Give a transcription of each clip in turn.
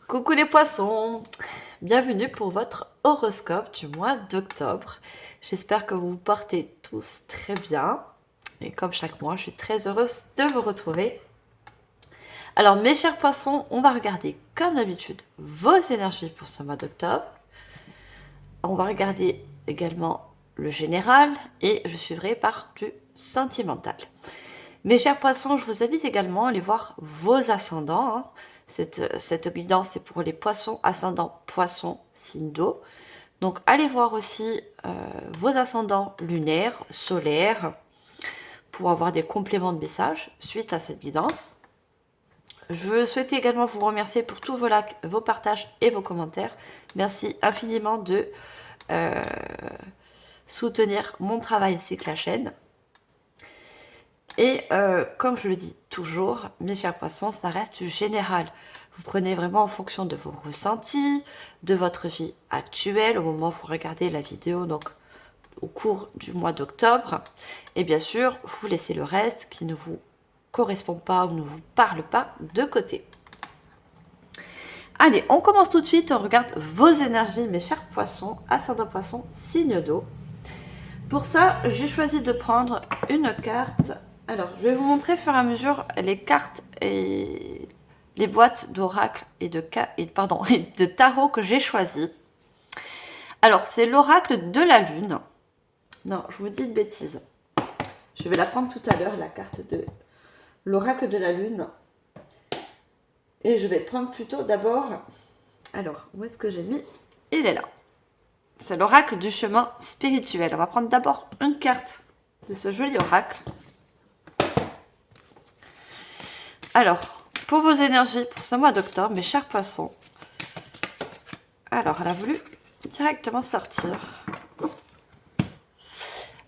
Coucou les poissons, bienvenue pour votre horoscope du mois d'octobre. J'espère que vous vous portez tous très bien. Et comme chaque mois, je suis très heureuse de vous retrouver. Alors mes chers poissons, on va regarder comme d'habitude vos énergies pour ce mois d'octobre. On va regarder également le général et je suivrai par du sentimental. Mes chers poissons, je vous invite également à aller voir vos ascendants. Cette guidance est pour les poissons, ascendants, poissons, signe d'eau. Donc allez voir aussi vos ascendants lunaires, solaires, pour avoir des compléments de messages suite à cette guidance. Je souhaitais également vous remercier pour tous vos likes, vos partages et vos commentaires. Merci infiniment de soutenir mon travail ainsi que la chaîne. Et comme je le dis toujours, mes chers poissons, ça reste du général. Vous prenez vraiment en fonction de vos ressentis, de votre vie actuelle, au moment où vous regardez la vidéo, donc au cours du mois d'octobre. Et bien sûr, vous laissez le reste qui ne vous correspond pas ou ne vous parle pas de côté. Allez, on commence tout de suite, on regarde vos énergies, mes chers poissons, ascendant poisson, signe d'eau. Pour ça, j'ai choisi de prendre une carte. Alors, je vais vous montrer au fur et à mesure les cartes et les boîtes d'oracle et de tarot que j'ai choisies. Alors, c'est l'oracle de la lune. Non, je vous dis une bêtise. Je vais la prendre tout à l'heure, la carte de l'oracle de la lune. Et je vais prendre plutôt d'abord... Alors, où est-ce que j'ai mis? Il est là. C'est l'oracle du chemin spirituel. On va prendre d'abord une carte de ce joli oracle. Alors, pour vos énergies pour ce mois d'octobre, mes chers poissons. Alors, elle a voulu directement sortir.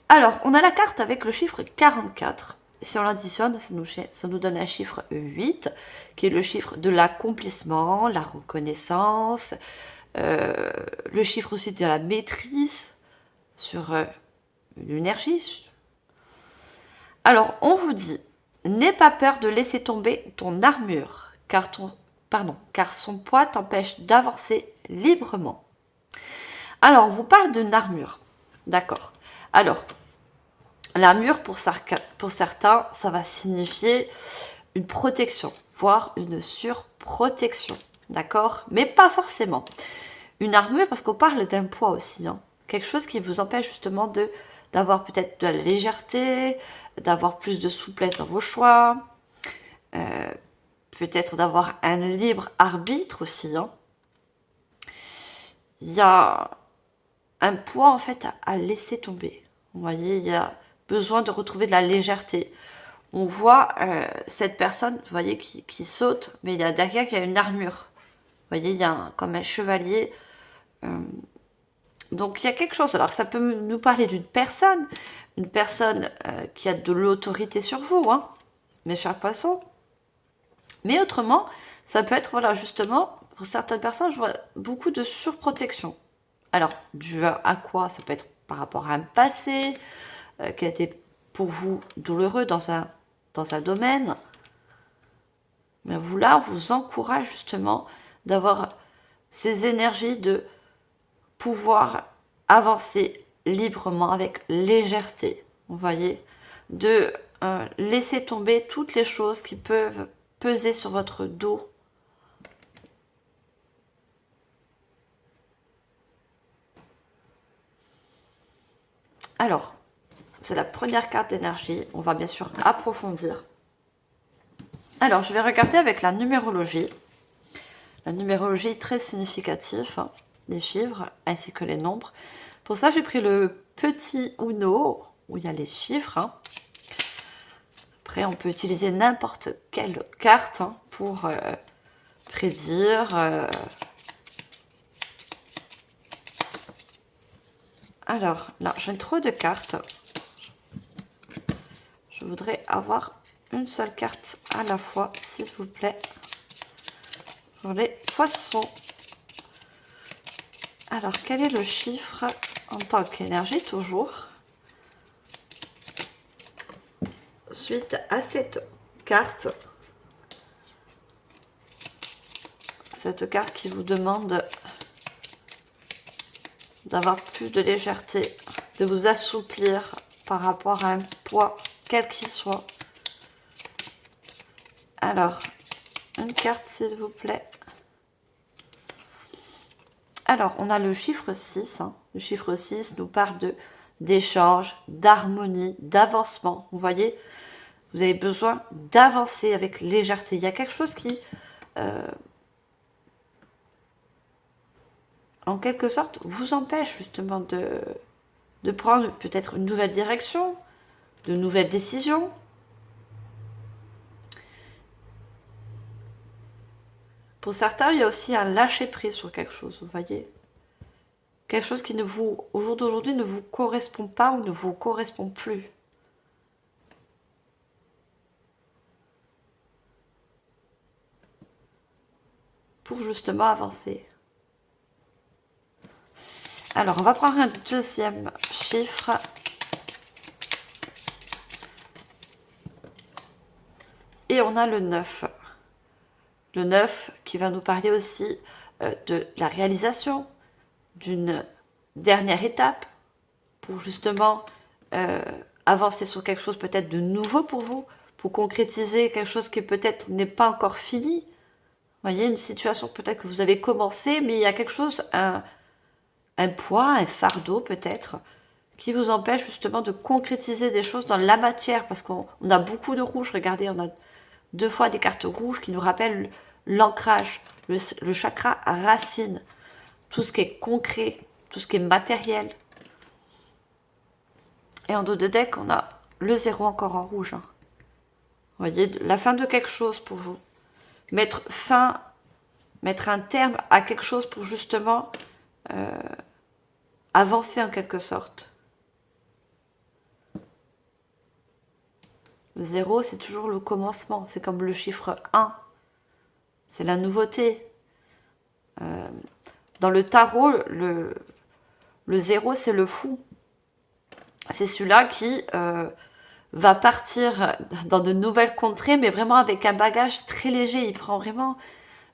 Alors, on a la carte avec le chiffre 44. Si on l'additionne, ça nous donne un chiffre 8, qui est le chiffre de l'accomplissement, la reconnaissance, le chiffre aussi de la maîtrise sur l'énergie. Alors, on vous dit, n'aie pas peur de laisser tomber ton armure, car son poids t'empêche d'avancer librement. Alors, on vous parle d'une armure. D'accord. Alors, l'armure, pour certains, ça va signifier une protection, voire une surprotection. D'accord? Mais pas forcément. Une armure, parce qu'on parle d'un poids aussi. Quelque chose qui vous empêche justement d'avoir peut-être de la légèreté, d'avoir plus de souplesse dans vos choix, peut-être d'avoir un libre arbitre aussi. Il y a un poids en fait à laisser tomber. Vous voyez, il y a besoin de retrouver de la légèreté. On voit cette personne, vous voyez, qui saute, mais il y a derrière qu'il y a une armure. Vous voyez, il y a comme un chevalier. Donc il y a quelque chose. Alors ça peut nous parler d'une personne, une personne qui a de l'autorité sur vous, mes chers poissons. Mais autrement, ça peut être, voilà, justement, pour certaines personnes, je vois beaucoup de surprotection. Alors, dû à quoi? Ça peut être par rapport à un passé qui a été pour vous douloureux dans un domaine. Mais vous, là, on vous encourage justement d'avoir ces énergies de pouvoir avancer librement, avec légèreté. Vous voyez, de laisser tomber toutes les choses qui peuvent peser sur votre dos. Alors, c'est la première carte d'énergie. On va bien sûr approfondir. Alors, je vais regarder avec la numérologie. La numérologie est très significative, les chiffres ainsi que les nombres. Pour ça, j'ai pris le petit Uno, où il y a les chiffres. Après, on peut utiliser n'importe quelle carte pour prédire. Alors, là, j'ai trop de cartes. Je voudrais avoir une seule carte à la fois, s'il vous plaît, pour les poissons. Alors, quel est le chiffre en tant qu'énergie, toujours, suite à cette carte? Cette carte qui vous demande d'avoir plus de légèreté, de vous assouplir par rapport à un poids, quel qu'il soit. Alors, une carte s'il vous plaît. Alors, on a le chiffre 6. Le chiffre 6 nous parle d'échange, d'harmonie, d'avancement. Vous voyez, vous avez besoin d'avancer avec légèreté. Il y a quelque chose qui, en quelque sorte, vous empêche justement de prendre peut-être une nouvelle direction, de nouvelles décisions. Pour certains, il y a aussi un lâcher-prise sur quelque chose, vous voyez. Quelque chose qui au jour d'aujourd'hui, ne vous correspond pas ou ne vous correspond plus. Pour justement avancer. Alors, on va prendre un deuxième chiffre. Et on a le 9. Le 9 qui va nous parler aussi de la réalisation d'une dernière étape pour justement avancer sur quelque chose peut-être de nouveau pour vous, pour concrétiser quelque chose qui peut-être n'est pas encore fini. Vous voyez, une situation peut-être que vous avez commencé, mais il y a quelque chose, un poids, un fardeau peut-être, qui vous empêche justement de concrétiser des choses dans la matière, parce qu'on a beaucoup de rouge. Regardez, on a 2 fois des cartes rouges qui nous rappellent l'ancrage, le chakra racine, tout ce qui est concret, tout ce qui est matériel. Et en dos de deck, on a le 0 encore en rouge. Vous voyez, la fin de quelque chose pour vous. Mettre un terme à quelque chose pour justement avancer en quelque sorte. Le 0, c'est toujours le commencement. C'est comme le chiffre 1. C'est la nouveauté. Dans le tarot, le 0, c'est le fou. C'est celui-là qui va partir dans de nouvelles contrées, mais vraiment avec un bagage très léger. Il prend vraiment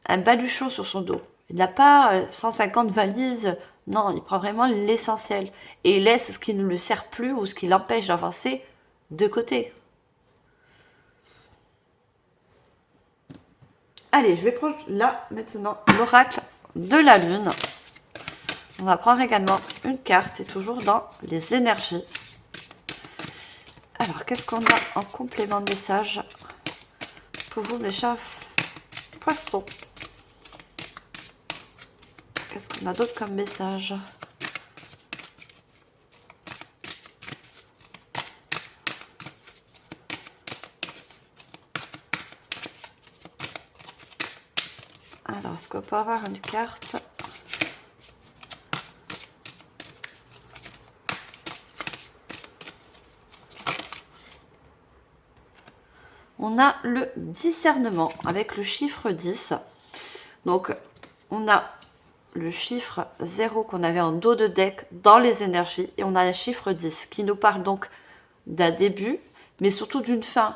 un baluchon sur son dos. Il n'a pas 150 valises. Non, il prend vraiment l'essentiel. Et il laisse ce qui ne le sert plus ou ce qui l'empêche d'avancer de côté. Allez, je vais prendre là maintenant l'oracle de la lune. On va prendre également une carte et toujours dans les énergies. Alors, qu'est-ce qu'on a en complément de message pour vous, mes chers poissons? Qu'est-ce qu'on a d'autre comme message? Alors, est-ce qu'on peut avoir une carte? On a le discernement avec le chiffre 10. Donc, on a le chiffre 0 qu'on avait en dos de deck dans les énergies. Et on a le chiffre 10 qui nous parle donc d'un début, mais surtout d'une fin.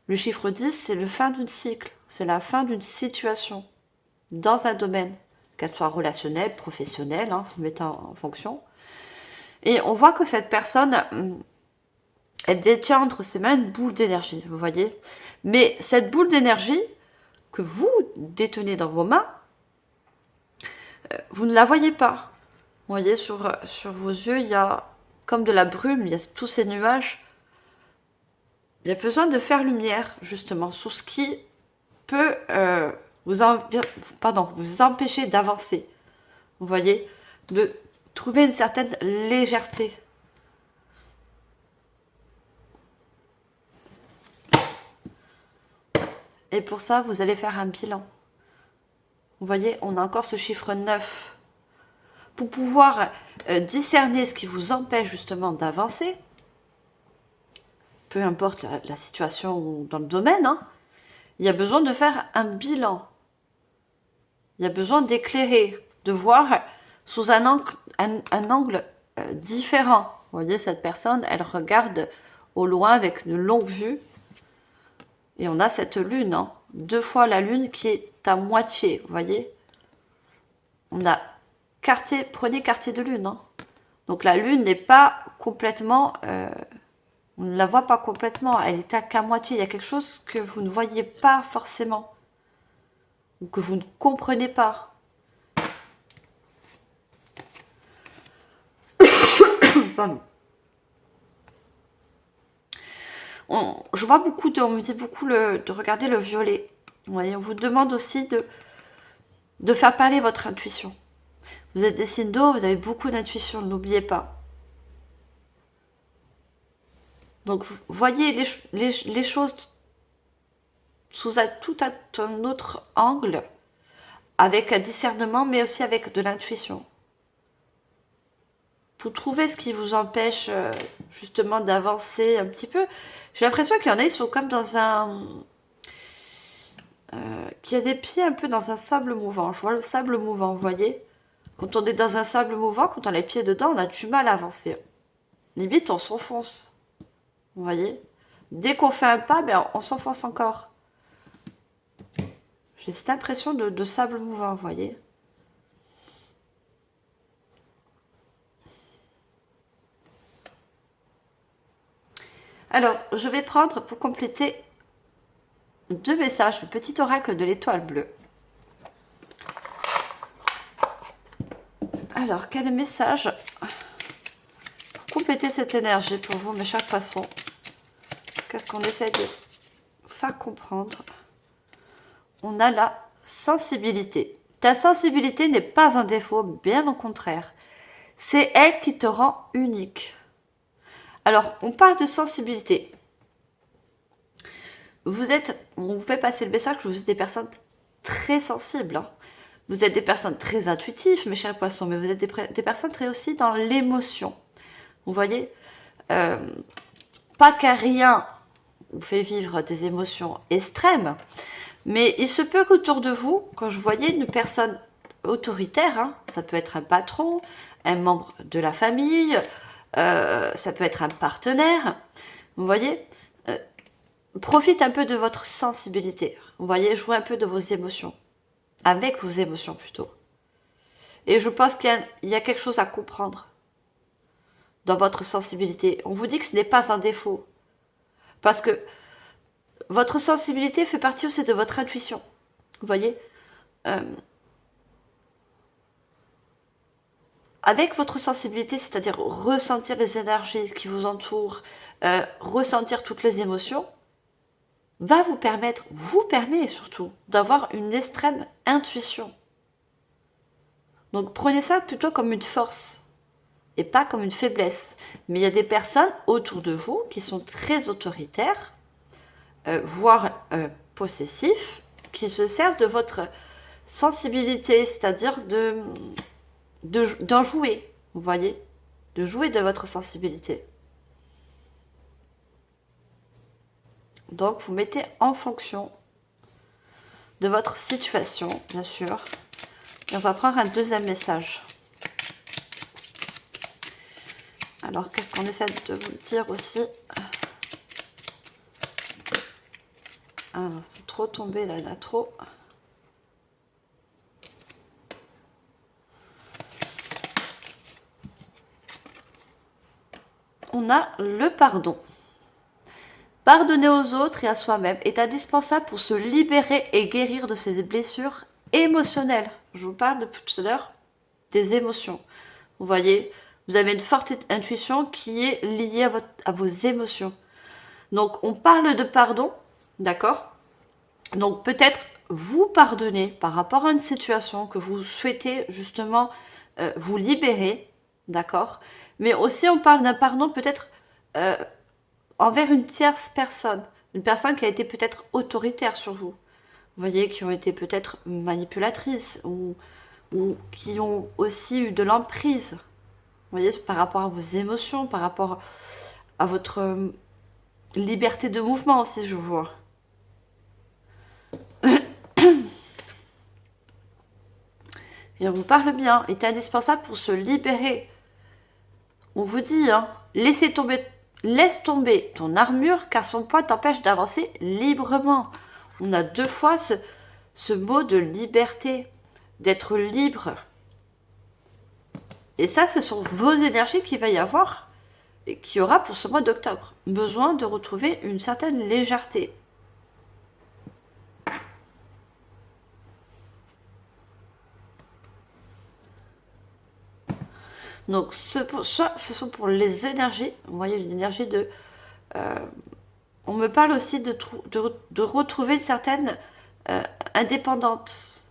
Le chiffre 10, c'est le fin d'un cycle. C'est la fin d'une situation dans un domaine, qu'elle soit relationnelle, professionnelle, vous mettez en fonction. Et on voit que cette personne, elle détient entre ses mains une boule d'énergie, vous voyez. Mais cette boule d'énergie que vous détenez dans vos mains, vous ne la voyez pas. Vous voyez, sur vos yeux, il y a comme de la brume, il y a tous ces nuages. Il y a besoin de faire lumière, justement, sur ce qui peut vous empêcher d'avancer. Vous voyez, de trouver une certaine légèreté. Et pour ça, vous allez faire un bilan. Vous voyez, on a encore ce chiffre 9. Pour pouvoir discerner ce qui vous empêche justement d'avancer, peu importe la situation dans le domaine, il y a besoin de faire un bilan. Il y a besoin d'éclairer, de voir sous un angle différent. Vous voyez, cette personne, elle regarde au loin avec une longue vue. Et on a cette lune, 2 fois la lune qui est à moitié, vous voyez. On a quartier, prenez quartier de lune. Hein. Donc la lune n'est pas complètement... on ne la voit pas complètement. Elle est à qu'à moitié. Il y a quelque chose que vous ne voyez pas forcément. Ou que vous ne comprenez pas. Pardon. Je vois beaucoup on me dit beaucoup de regarder le violet. Vous voyez, on vous demande aussi de faire parler votre intuition. Vous êtes des signes d'eau, vous avez beaucoup d'intuition, n'oubliez pas. Donc, vous voyez les choses sous tout un autre angle, avec un discernement, mais aussi avec de l'intuition. Pour trouver ce qui vous empêche justement d'avancer un petit peu. J'ai l'impression qu'il y en a, ils sont comme dans un... qu'il y a des pieds un peu dans un sable mouvant. Je vois le sable mouvant, vous voyez. Quand on est dans un sable mouvant, quand on a les pieds dedans, on a du mal à avancer. Limite, on s'enfonce. Vous voyez. Dès qu'on fait un pas, ben, on s'enfonce encore. J'ai cette impression de sable mouvant, vous voyez. Alors, je vais prendre pour compléter 2 messages, le petit oracle de l'étoile bleue. Alors, quel message pour compléter cette énergie pour vous, mes chers poissons? Qu'est-ce qu'on essaie de faire comprendre? On a la sensibilité. Ta sensibilité n'est pas un défaut, bien au contraire. C'est elle qui te rend unique. Alors, on parle de sensibilité. On vous fait passer le message que vous êtes des personnes très sensibles. Hein. Vous êtes des personnes très intuitives, mes chers poissons, mais vous êtes des personnes très aussi dans l'émotion. Vous voyez, pas qu'à rien vous fait vivre des émotions extrêmes, mais il se peut qu'autour de vous, quand je voyais une personne autoritaire, hein, ça peut être un patron, un membre de la famille, ça peut être un partenaire, vous voyez, profite un peu de votre sensibilité. Vous voyez, jouez un peu de vos émotions. Avec vos émotions plutôt. Et je pense qu'il y a quelque chose à comprendre dans votre sensibilité. On vous dit que ce n'est pas un défaut. Parce que votre sensibilité fait partie aussi de votre intuition. Vous voyez, avec votre sensibilité, c'est-à-dire ressentir les énergies qui vous entourent, ressentir toutes les émotions, va vous permet surtout d'avoir une extrême intuition. Donc prenez ça plutôt comme une force et pas comme une faiblesse. Mais il y a des personnes autour de vous qui sont très autoritaires, voire possessifs, qui se servent de votre sensibilité, c'est-à-dire d'en jouer, vous voyez, de jouer de votre sensibilité. Donc, vous mettez en fonction de votre situation, bien sûr. Et on va prendre un deuxième message. Alors, qu'est-ce qu'on essaie de vous dire aussi? Ah, c'est trop tombé là, il y en a trop. On a le pardon. Pardonner aux autres et à soi-même est indispensable pour se libérer et guérir de ces blessures émotionnelles. Je vous parle depuis tout à l'heure des émotions. Vous voyez, vous avez une forte intuition qui est liée à vos émotions. Donc, on parle de pardon, d'accord? Donc, peut-être vous pardonner par rapport à une situation que vous souhaitez justement vous libérer, d'accord? Mais aussi, on parle d'un pardon peut-être envers une tierce personne. Une personne qui a été peut-être autoritaire sur vous. Vous voyez, qui ont été peut-être manipulatrices ou qui ont aussi eu de l'emprise. Vous voyez, par rapport à vos émotions, par rapport à votre liberté de mouvement aussi, je vois. Et on vous parle bien, est indispensable pour se libérer. On vous dit, hein, laisse tomber ton armure car son poids t'empêche d'avancer librement. On a 2 fois ce mot de liberté, d'être libre. Et ça, ce sont vos énergies qu'il va y avoir et qu'il y aura pour ce mois d'octobre. Besoin de retrouver une certaine légèreté. Donc, soit ce sont pour les énergies, vous voyez, une énergie de... on me parle aussi de retrouver une certaine indépendance.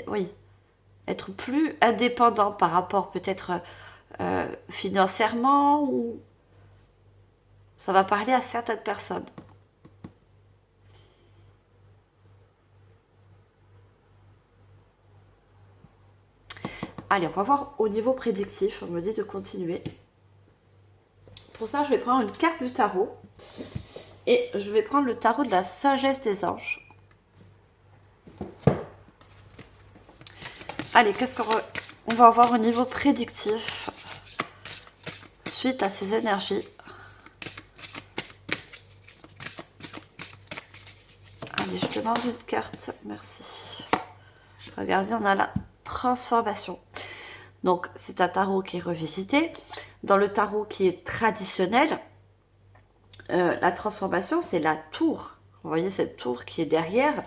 Oui. Être plus indépendant par rapport peut-être financièrement, ou ça va parler à certaines personnes. Allez, on va voir au niveau prédictif. On me dit de continuer. Pour ça, je vais prendre une carte du tarot. Et je vais prendre le tarot de la sagesse des anges. Allez, qu'est-ce qu'on va avoir au niveau prédictif suite à ces énergies? Allez, je demande une carte. Merci. Regardez, on a la transformation. Donc, c'est un tarot qui est revisité. Dans le tarot qui est traditionnel, la transformation, c'est la tour. Vous voyez cette tour qui est derrière.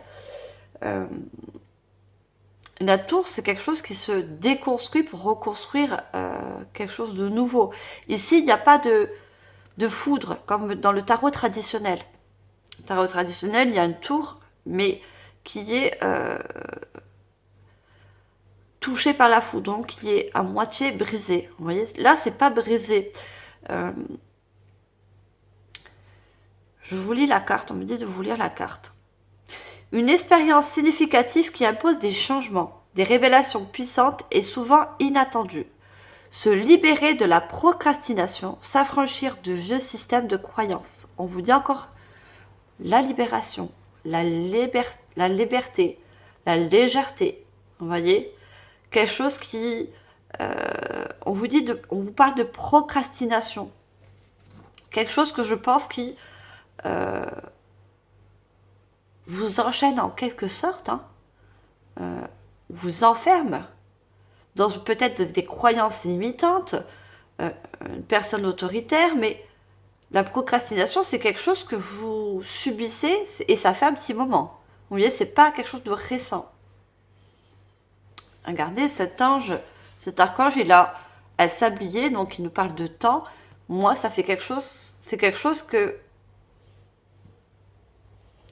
La tour, c'est quelque chose qui se déconstruit pour reconstruire quelque chose de nouveau. Ici, il n'y a pas de foudre, comme dans le tarot traditionnel. Le tarot traditionnel, il y a une tour, mais qui est touchée par la foudre, donc qui est à moitié brisée. Vous voyez, là, c'est pas brisé. Je vous lis la carte, on me dit de vous lire la carte. Une expérience significative qui impose des changements, des révélations puissantes et souvent inattendues. Se libérer de la procrastination, s'affranchir de vieux systèmes de croyances. On vous dit encore la libération, la liberté, la légèreté. Vous voyez, quelque chose qui... on vous parle de procrastination. Quelque chose que je pense qui... vous enchaîne en quelque sorte, vous enferme dans peut-être des croyances limitantes, une personne autoritaire, mais la procrastination, c'est quelque chose que vous subissez et ça fait un petit moment. Vous voyez, c'est pas quelque chose de récent. Regardez, cet archange, il a un sablier, donc il nous parle de temps. Moi, ça fait quelque chose, c'est quelque chose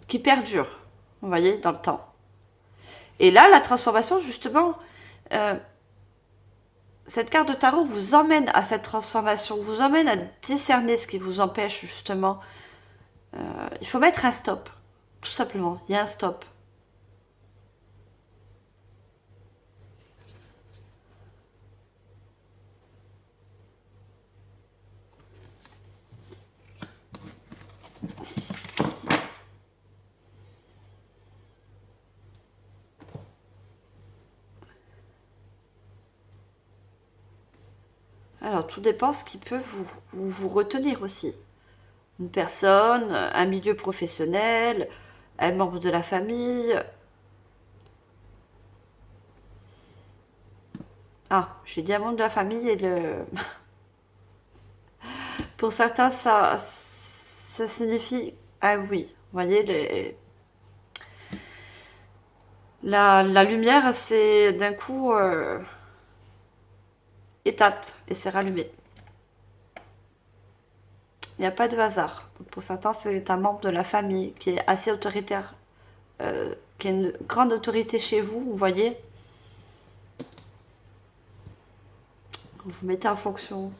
qui perdure, vous voyez, dans le temps. Et là, la transformation, justement, cette carte de tarot vous emmène à cette transformation, vous emmène à discerner ce qui vous empêche, justement. Il faut mettre un stop, tout simplement. Il y a un stop. Alors, tout dépend ce qui peut vous retenir aussi. Une personne, un milieu professionnel, un membre de la famille. Ah, j'ai dit un membre de la famille et le... Pour certains, ça signifie... Ah oui, vous voyez, la lumière, c'est d'un coup... éteinte et c'est rallumé. Il n'y a pas de hasard. Donc pour certains, c'est un membre de la famille qui est assez autoritaire, qui a une grande autorité chez vous, vous voyez. Vous mettez en fonction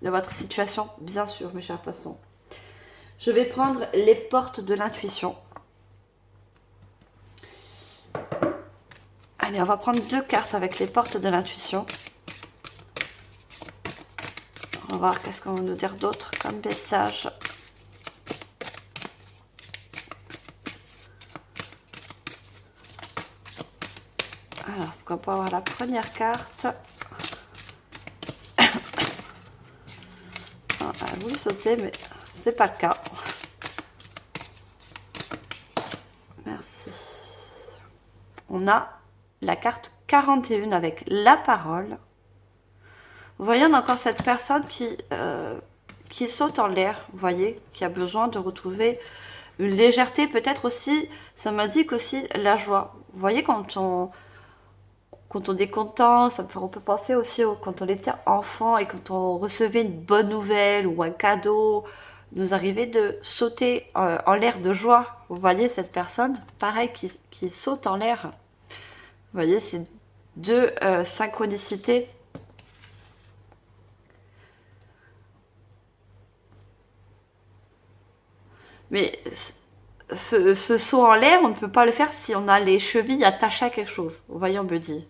de votre situation, bien sûr, mes chers poissons. Je vais prendre les portes de l'intuition. Allez, on va prendre 2 cartes avec les portes de l'intuition. On va voir qu'est-ce qu'on va nous dire d'autre comme message. Alors, est-ce qu'on peut avoir la première carte? Ah, elle a voulu sauter, mais c'est pas le cas. Merci. On a la carte 41 avec la parole. Vous voyez, on a encore cette personne qui saute en l'air, vous voyez, qui a besoin de retrouver une légèreté, peut-être aussi, ça m'indique aussi la joie. Vous voyez, quand on est content, on peut penser aussi quand on était enfant et quand on recevait une bonne nouvelle ou un cadeau, nous arrivait de sauter en l'air de joie. Vous voyez cette personne, pareil, qui saute en l'air. Vous voyez, c'est deux synchronicités. Mais ce saut en l'air, on ne peut pas le faire si on a les chevilles attachées à quelque chose. Vous voyez, on me dit.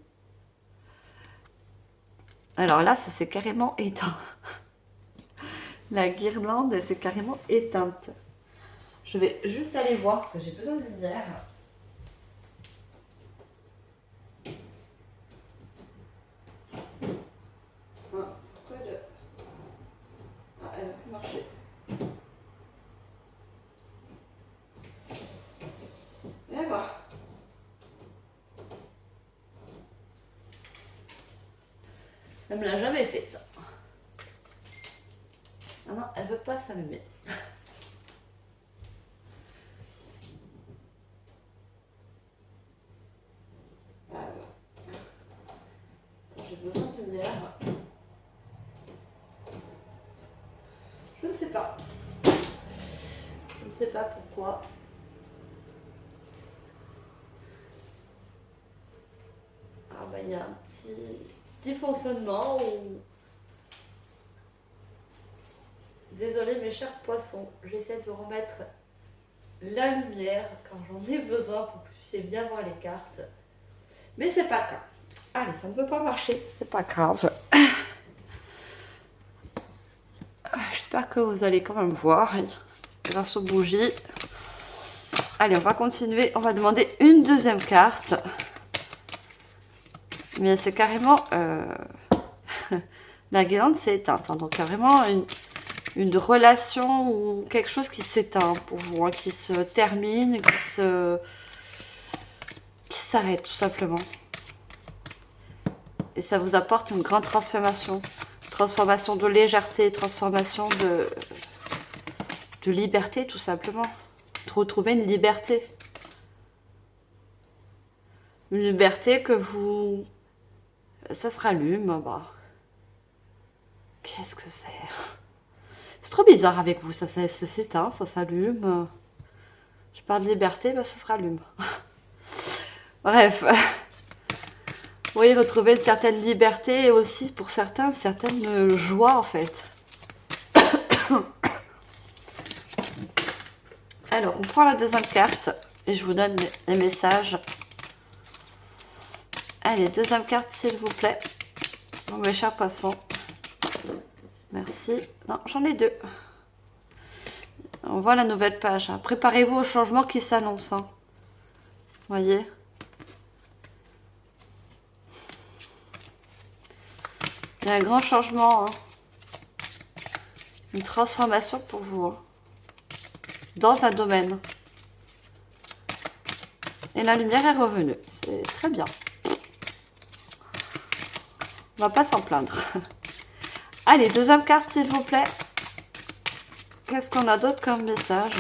Alors là, ça s'est carrément éteint. La guirlande, elle s'est carrément éteinte. Je vais juste aller voir parce que j'ai besoin de lumière. Ah, pourquoi elle a pu marcher. Et voilà. Ça me l'a jamais fait, ça. Ah non, elle veut pas s'allumer. Ah ouais. Attends, j'ai besoin de lumière. Je ne sais pas. Je ne sais pas pourquoi. Ah bah il y a un petit fonctionnement où... Désolée mes chers poissons, j'essaie de remettre la lumière quand j'en ai besoin pour que vous puissiez bien voir les cartes. Mais c'est pas grave. Allez, ça ne peut pas marcher, c'est pas grave. J'espère que vous allez quand même voir grâce aux bougies. Allez, on va continuer. On va demander une deuxième carte. Mais c'est carrément... la guirlande s'est éteinte. Hein, donc carrément une relation ou quelque chose qui s'éteint pour vous. Hein, qui se termine, qui s'arrête tout simplement. Et ça vous apporte une grande transformation. Transformation de légèreté, transformation de liberté tout simplement. De retrouver une liberté. Une liberté que vous... Ça se rallume. Bah. Qu'est-ce que c'est? C'est trop bizarre avec vous. Ça s'éteint, ça s'allume. Je parle de liberté, bah, ça se rallume. Bref. Vous voyez, retrouver une certaine liberté et aussi pour certains, une certaine joie en fait. Alors, on prend la deuxième carte et je vous donne les messages. Allez, deuxième carte s'il vous plaît. Bon, mes chers poissons. Merci. Non, j'en ai deux. On voit la nouvelle page. Hein. Préparez-vous au changement qui s'annonce. Hein. Voyez. Il y a un grand changement. Hein. Une transformation pour vous. Hein. Dans un domaine. Et la lumière est revenue. C'est très bien. On va pas s'en plaindre. Allez, deuxième carte s'il vous plaît. Qu'est-ce qu'on a d'autre comme message?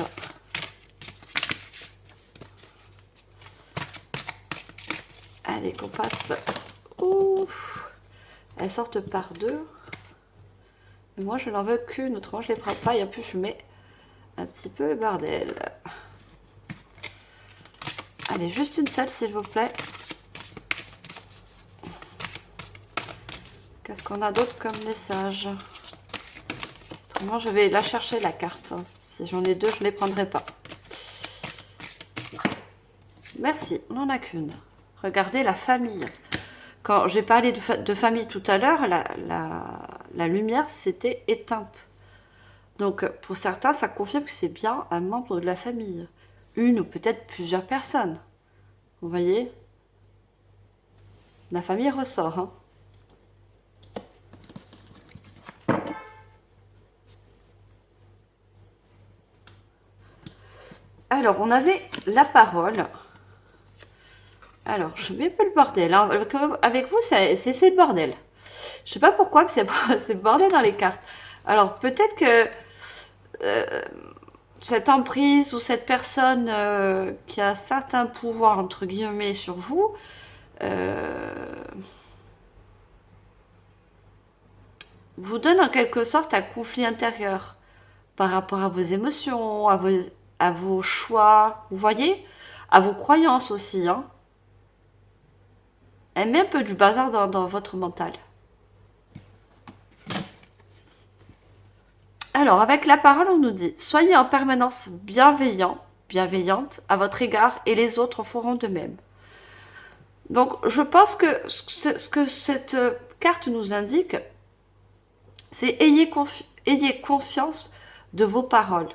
Allez, qu'on passe. Ouf. Elles sortent par deux. Mais moi, je n'en veux qu'une. Autrement, je ne les prends pas. Et en plus, je mets un petit peu le bordel. Allez, juste une seule, s'il vous plaît. Qu'est-ce qu'on a d'autre comme message? Autrement, je vais la chercher, la carte. Si j'en ai deux, je ne les prendrai pas. Merci, on n'en a qu'une. Regardez la famille. Quand j'ai parlé de famille tout à l'heure, la lumière s'était éteinte. Donc, pour certains, ça confirme que c'est bien un membre de la famille. Une ou peut-être plusieurs personnes. Vous voyez? La famille ressort. Hein. Alors, on avait la parole. Alors, je mets un peu le bordel, hein. Avec vous, c'est le bordel. Je sais pas pourquoi, mais c'est le bordel dans les cartes. Alors, peut-être que cette emprise ou cette personne qui a certains pouvoirs, entre guillemets, sur vous, euh, vous donne en quelque sorte un conflit intérieur par rapport à vos émotions, à vos choix, vous voyez, à vos croyances aussi, hein. Elle met un peu du bazar dans votre mental. Alors, avec la parole, on nous dit, soyez en permanence bienveillante à votre égard et les autres feront de même. Donc, je pense que ce que cette carte nous indique, c'est ayez conscience de vos paroles.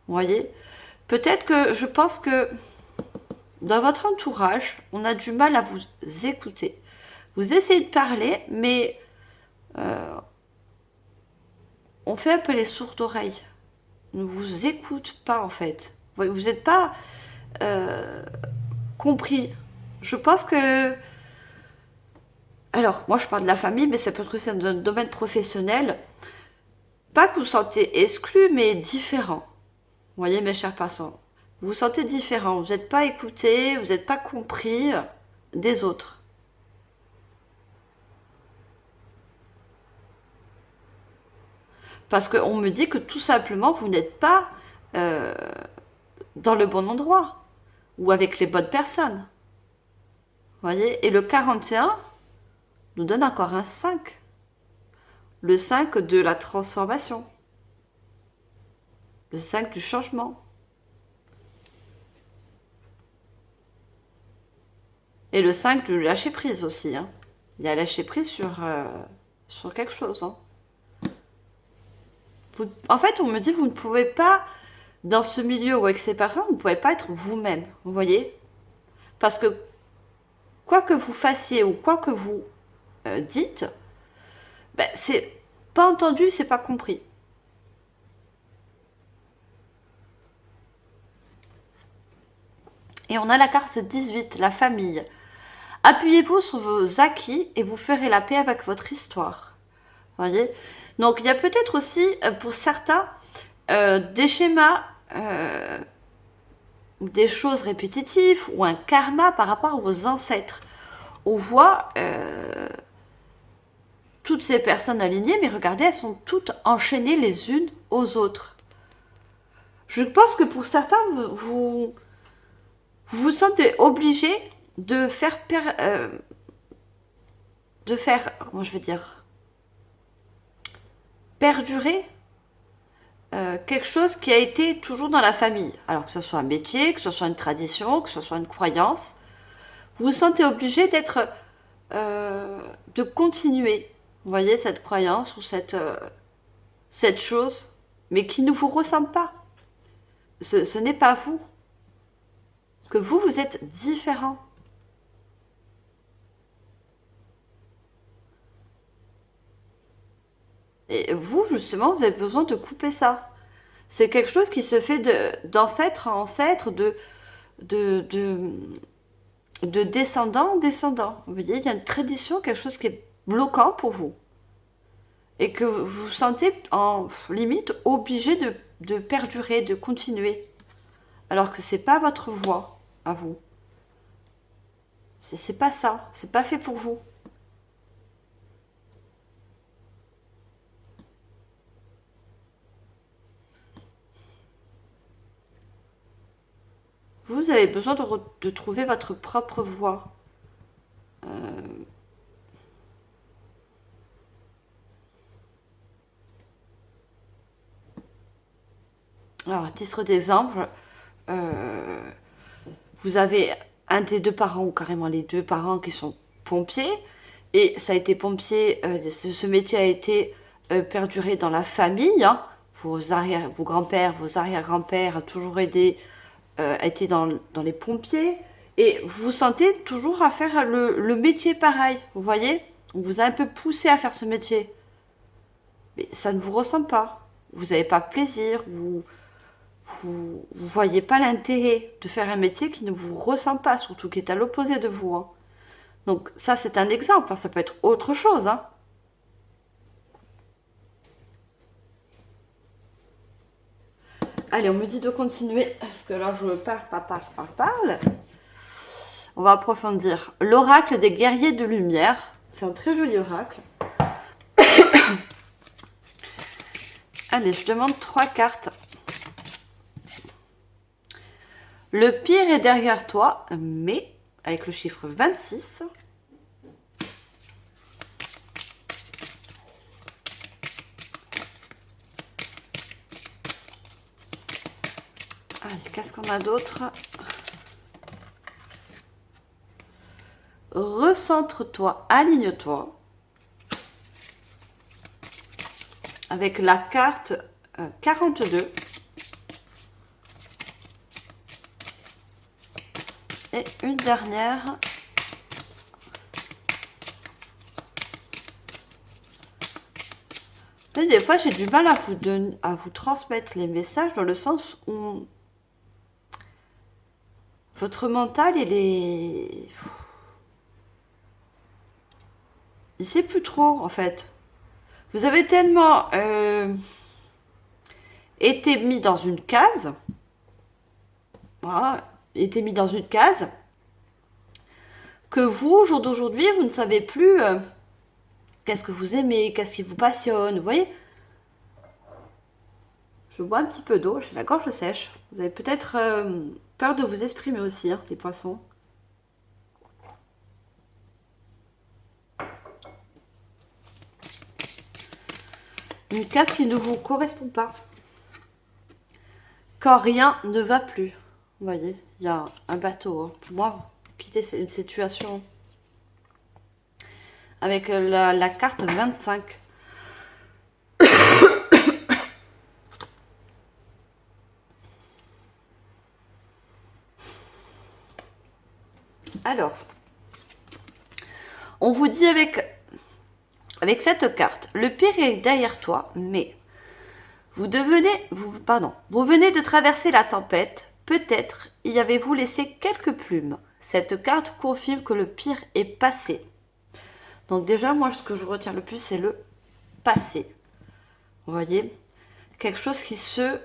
Vous voyez? Peut-être que je pense que dans votre entourage, on a du mal à vous écouter. Vous essayez de parler, mais on fait un peu les sourdes oreilles. On ne vous écoute pas en fait. Vous n'êtes pas compris. Je pense que... Alors, moi je parle de la famille, mais ça peut être aussi dans le domaine professionnel. Pas que vous vous sentez exclu, mais différent. Vous voyez, mes chers passants. Vous vous sentez différent. Vous n'êtes pas écouté, vous n'êtes pas compris des autres. Parce qu'on me dit que tout simplement, vous n'êtes pas euh, dans le bon endroit ou avec les bonnes personnes. Vous voyez? Et le 41 nous donne encore un 5. Le 5 de la transformation. Le 5 du changement. Et le 5 du lâcher prise aussi, hein. Il y a lâcher prise sur quelque chose, hein. En fait, on me dit, vous ne pouvez pas, dans ce milieu ou avec ces personnes, vous ne pouvez pas être vous-même. Vous voyez? Parce que quoi que vous fassiez ou quoi que vous dites, ben, c'est pas entendu, c'est pas compris. Et on a la carte 18, la famille. Appuyez-vous sur vos acquis et vous ferez la paix avec votre histoire. Vous voyez? Donc il y a peut-être aussi, pour certains, des schémas, des choses répétitives ou un karma par rapport à vos ancêtres. On voit toutes ces personnes alignées, mais regardez, elles sont toutes enchaînées les unes aux autres. Je pense que pour certains, vous vous sentez obligé de faire, comment je vais dire, perdurer quelque chose qui a été toujours dans la famille. Alors que ce soit un métier, que ce soit une tradition, que ce soit une croyance, vous vous sentez obligé de continuer, vous voyez, cette croyance ou cette chose, mais qui ne vous ressemble pas. Ce n'est pas vous. Parce que vous êtes différent. Et vous, justement, vous avez besoin de couper ça. C'est quelque chose qui se fait d'ancêtre à ancêtre, de, de, de descendant en descendant. Vous voyez, il y a une tradition, quelque chose qui est bloquant pour vous. Et que vous vous sentez en limite obligé de perdurer, de continuer. Alors que c'est pas votre voie à vous. C'est pas ça. C'est pas fait pour vous. Vous avez besoin de trouver votre propre voie. Alors, à titre d'exemple, euh, vous avez un des deux parents, ou carrément les deux parents qui sont pompiers, et ça a été pompier, ce métier a été perduré dans la famille, hein. Vos grands-pères, vos arrière-grands-pères ont toujours été dans les pompiers, et vous vous sentez toujours à faire le métier pareil, vous voyez? On vous a un peu poussé à faire ce métier, mais ça ne vous ressemble pas. Vous n'avez pas plaisir, vous voyez pas l'intérêt de faire un métier qui ne vous ressent pas, surtout qui est à l'opposé de vous. Hein. Donc ça, c'est un exemple, hein, ça peut être autre chose. Hein. Allez, on me dit de continuer, parce que là, je parle. On va approfondir. L'oracle des guerriers de lumière. C'est un très joli oracle. Allez, je demande 3 cartes. Le pire est derrière toi, mais avec le chiffre 26. Allez, qu'est-ce qu'on a d'autre? Recentre-toi, aligne-toi. Avec la carte 42. Et une dernière. Mais des fois, j'ai du mal à vous transmettre les messages dans le sens où votre mental, il sait plus trop, en fait. Vous avez tellement été mis dans une case. Voilà, été mis dans une case. Que vous, au jour d'aujourd'hui, vous ne savez plus qu'est-ce que vous aimez, qu'est-ce qui vous passionne. Vous voyez? Je bois un petit peu d'eau, j'ai la gorge sèche. Vous avez peut-être peur de vous exprimer aussi, hein, les poissons. Une case qui ne vous correspond pas. Quand rien ne va plus. Vous voyez, il y a un bateau. Hein. Pour moi, quitter une situation avec la carte 25. Alors, on vous dit avec cette carte, le pire est derrière toi, mais vous venez de traverser la tempête, peut-être y avez-vous laissé quelques plumes. Cette carte confirme que le pire est passé. Donc déjà, moi, ce que je retiens le plus, c'est le passé. Vous voyez? Quelque chose qui ça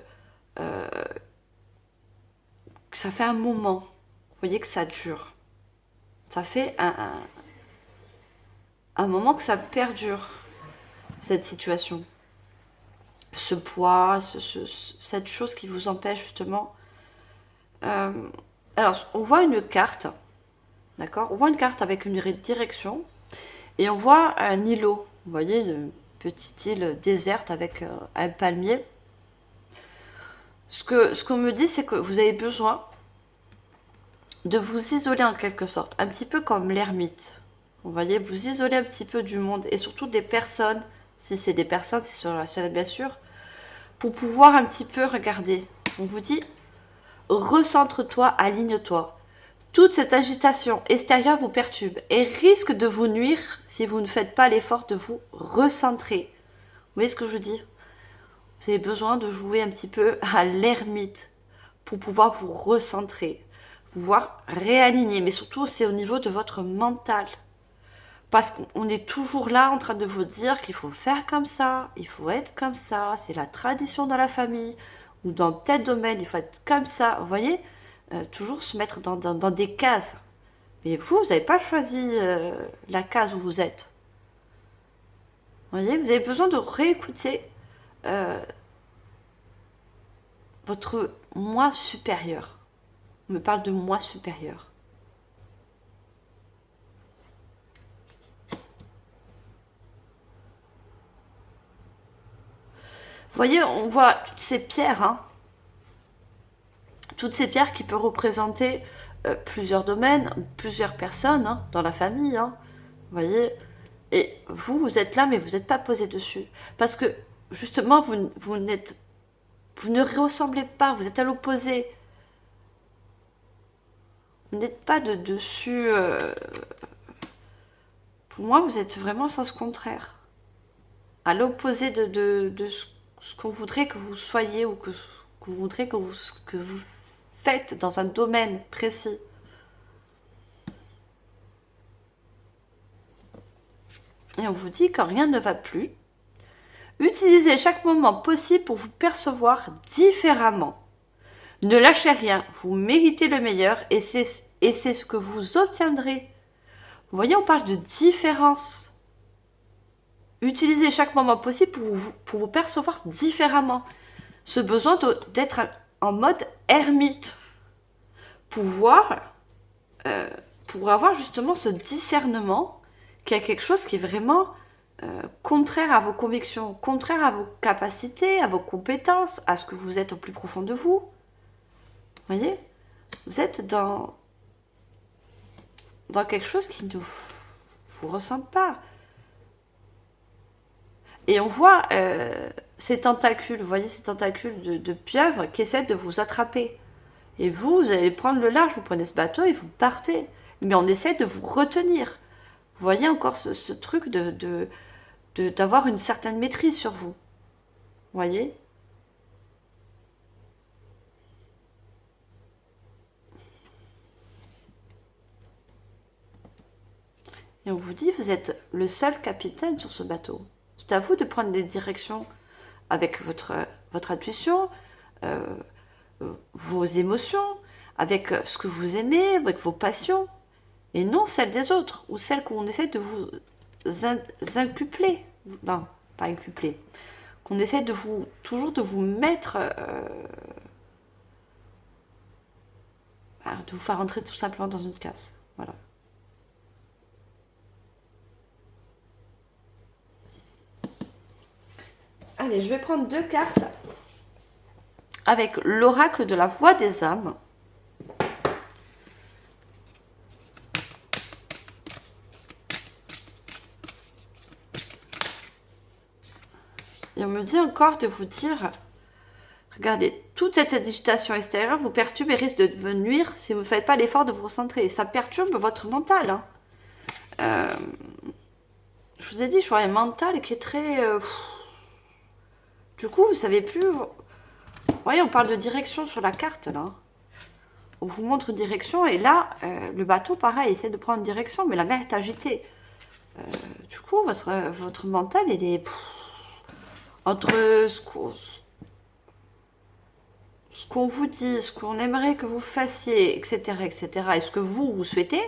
fait un moment. Vous voyez que ça dure. Ça fait un moment que ça perdure, cette situation. Ce poids, cette chose qui vous empêche justement. Alors, on voit une carte, d'accord? On voit une carte avec une direction et on voit un îlot. Vous voyez, une petite île déserte avec un palmier. Ce qu'on me dit, c'est que vous avez besoin de vous isoler en quelque sorte, un petit peu comme l'ermite. Vous voyez, vous isoler un petit peu du monde et surtout des personnes, si c'est des personnes, c'est sur la seule bien sûr, pour pouvoir un petit peu regarder. On vous dit, recentre-toi, aligne-toi. Toute cette agitation extérieure vous perturbe et risque de vous nuire si vous ne faites pas l'effort de vous recentrer. Vous voyez ce que je dis? Vous avez besoin de jouer un petit peu à l'ermite pour pouvoir vous recentrer, pouvoir réaligner. Mais surtout, c'est au niveau de votre mental. Parce qu'on est toujours là en train de vous dire qu'il faut faire comme ça, il faut être comme ça, c'est la tradition dans la famille, ou dans tel domaine, il faut être comme ça. Vous voyez, toujours se mettre dans des cases. Mais vous n'avez pas choisi la case où vous êtes. Vous voyez, vous avez besoin de réécouter votre moi supérieur. On me parle de moi supérieur. Vous voyez, on voit toutes ces pierres, hein. Toutes ces pierres qui peuvent représenter plusieurs domaines, plusieurs personnes hein, dans la famille. Hein. Vous voyez. Et vous êtes là, mais vous n'êtes pas posé dessus. Parce que, justement, vous ne ressemblez pas, vous êtes à l'opposé. Vous n'êtes pas de dessus. Pour moi, vous êtes vraiment sens contraire. À l'opposé de ce qu'on voudrait que vous soyez ou que que vous montrez que vous faites dans un domaine précis. Et on vous dit quand rien ne va plus, utilisez chaque moment possible pour vous percevoir différemment. Ne lâchez rien, vous méritez le meilleur et c'est ce que vous obtiendrez. Vous voyez, on parle de différence. Utilisez chaque moment possible pour vous percevoir différemment. Ce besoin d'être en mode ermite. Pour avoir justement ce discernement qu'il y a quelque chose qui est vraiment contraire à vos convictions, contraire à vos capacités, à vos compétences, à ce que vous êtes au plus profond de vous. Vous voyez, vous êtes dans quelque chose qui ne vous ressemble pas. Et on voit ces tentacules, vous voyez ces tentacules de pieuvre qui essaient de vous attraper. Et vous allez prendre le large, vous prenez ce bateau et vous partez. Mais on essaie de vous retenir. Vous voyez encore ce truc d'avoir une certaine maîtrise sur vous. Vous voyez ? Et on vous dit, vous êtes le seul capitaine sur ce bateau. C'est à vous de prendre les directions avec votre intuition, vos émotions, avec ce que vous aimez, avec vos passions, et non celles des autres, ou celles qu'on essaie de vous incupler. Non, pas incupler. Qu'on essaie toujours de vous mettre... de vous faire entrer tout simplement dans une case. Voilà. Allez, je vais prendre 2 cartes avec l'oracle de la voix des âmes. Et on me dit encore de vous dire, regardez, toute cette agitation extérieure vous perturbe et risque de vous nuire si vous ne faites pas l'effort de vous recentrer. Ça perturbe votre mental. Hein. Je vous ai dit, je vois un mental qui est très... Du coup, vous savez plus... Vous voyez, on parle de direction sur la carte, là. On vous montre une direction, et là, le bateau, pareil, essaie de prendre une direction, mais la mer est agitée. Du coup, votre mental, il est... entre ce qu'on vous dit, ce qu'on aimerait que vous fassiez, etc., etc., et ce que vous souhaitez,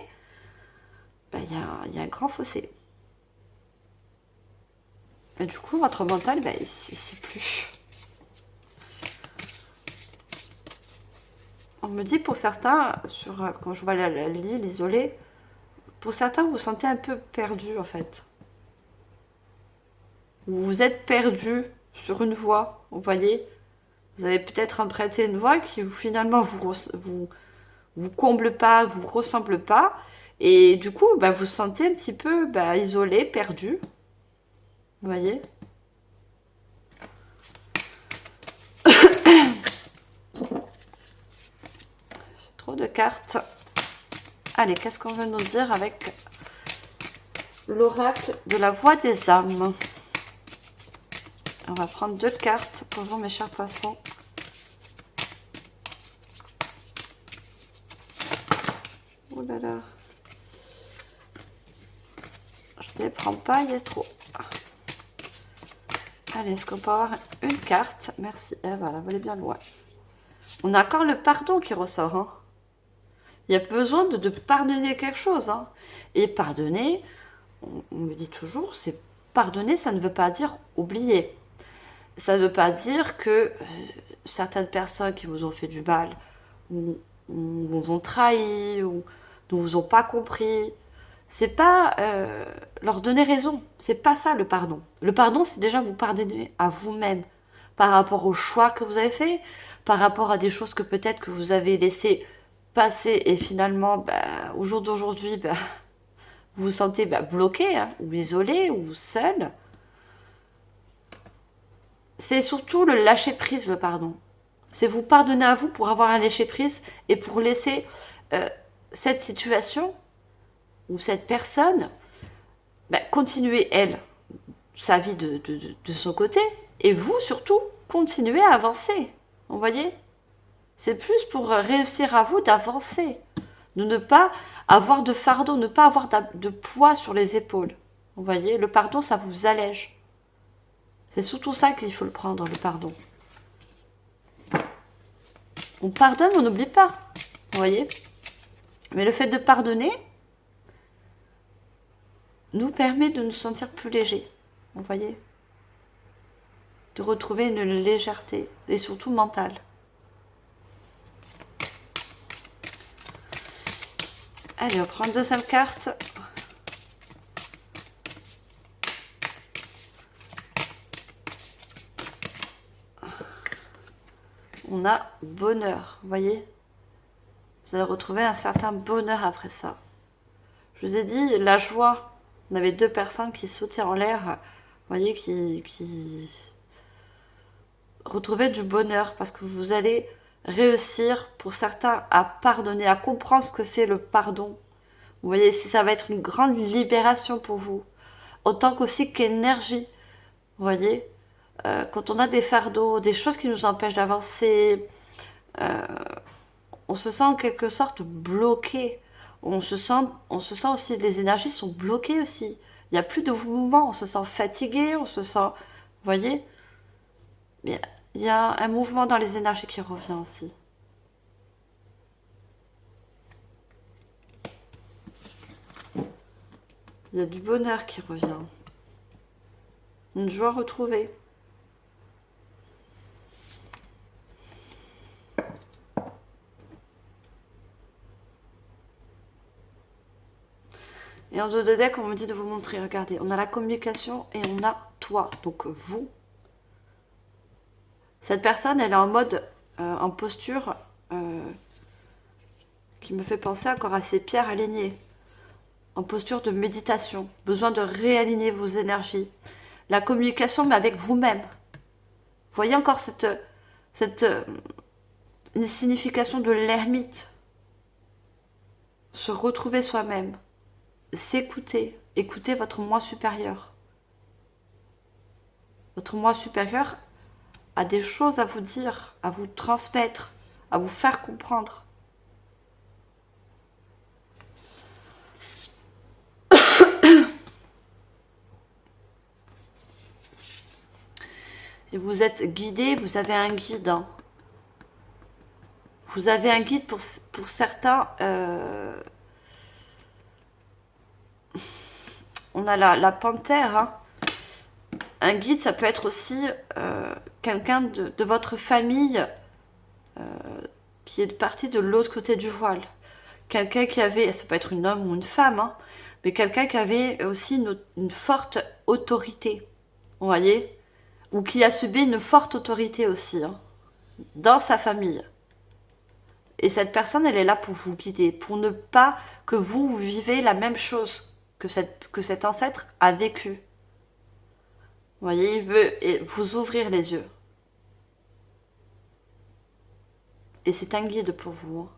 ben, y a un grand fossé. Et du coup, votre mental, ben, il sait plus. On me dit pour certains, quand je vois l'île isolée, pour certains, vous vous sentez un peu perdu, en fait. Vous êtes perdu sur une voie, vous voyez. Vous avez peut-être emprunté une voie qui finalement vous comble pas, vous ressemble pas. Et du coup, bah, vous vous sentez un petit peu isolé, perdu. Vous voyez. Trop de cartes. Allez, qu'est-ce qu'on veut nous dire avec l'oracle de la voix des âmes? On va prendre 2 cartes pour vous, mes chers poissons. Oh là là. Je ne les prends pas, il est trop. Allez, est-ce qu'on peut avoir une carte? Merci. Et voilà, vous allez bien loin. On a encore le pardon qui ressort. Hein. Il y a besoin de pardonner quelque chose. Hein. Et pardonner, on me dit toujours, c'est pardonner, ça ne veut pas dire oublier. Ça ne veut pas dire que certaines personnes qui vous ont fait du mal, ou vous ont trahi, ou ne vous ont pas compris, c'est pas leur donner raison. C'est pas ça le pardon. Le pardon, c'est déjà vous pardonner à vous-même par rapport aux choix que vous avez faits, par rapport à des choses que peut-être que vous avez laissé passer et finalement, au jour d'aujourd'hui, vous vous sentez bloqué, hein, ou isolé, ou seul. C'est surtout le lâcher-prise, le pardon. C'est vous pardonner à vous pour avoir un lâcher-prise et pour laisser cette situation ou cette personne continuer, elle, sa vie de son côté. Et vous, surtout, continuez à avancer. Vous voyez? C'est plus pour réussir à vous d'avancer, de ne pas avoir de fardeau, ne pas avoir de poids sur les épaules. Vous voyez? Le pardon, ça vous allège. C'est surtout ça qu'il faut le prendre, le pardon. On pardonne, on n'oublie pas. Vous voyez? Mais le fait de pardonner nous permet de nous sentir plus légers. Vous voyez? De retrouver une légèreté, et surtout mentale. Allez, on prend une deuxième carte. On a bonheur, vous voyez? Vous allez retrouver un certain bonheur après ça. Je vous ai dit, la joie. On avait deux personnes qui sautaient en l'air, vous voyez, qui retrouvaient du bonheur parce que vous allez réussir, pour certains, à pardonner, à comprendre ce que c'est le pardon. Vous voyez, si ça va être une grande libération pour vous, autant qu'aussi qu'énergie. Vous voyez, quand on a des fardeaux, des choses qui nous empêchent d'avancer, on se sent en quelque sorte bloqué. On se sent aussi, les énergies sont bloquées aussi. Il n'y a plus de mouvement, on se sent fatigué, on se sent... Vous voyez? Mais il y a un mouvement dans les énergies qui revient aussi. Il y a du bonheur qui revient. Une joie retrouvée. Et en dos de deck, on me dit de vous montrer, regardez, on a la communication et on a toi, donc vous. Cette personne, elle est en mode, en posture, qui me fait penser encore à ces pierres alignées. En posture de méditation, besoin de réaligner vos énergies. La communication, mais avec vous-même. Vous voyez encore cette signification de l'ermite. Se retrouver soi-même. S'écouter, écouter votre moi supérieur. Votre moi supérieur a des choses à vous dire, à vous transmettre, à vous faire comprendre. Et vous êtes guidé, vous avez un guide. Hein. Vous avez un guide pour certains... On a la panthère. Hein. Un guide, ça peut être aussi quelqu'un de votre famille qui est parti de l'autre côté du voile. Quelqu'un qui avait, ça peut être une homme ou une femme, hein, mais quelqu'un qui avait aussi une forte autorité. Vous voyez? Ou qui a subi une forte autorité aussi, hein, dans sa famille. Et cette personne, elle est là pour vous guider, pour ne pas que vous vivez la même chose que cet ancêtre a vécu. Vous voyez, il veut vous ouvrir les yeux. Et c'est un guide pour vous.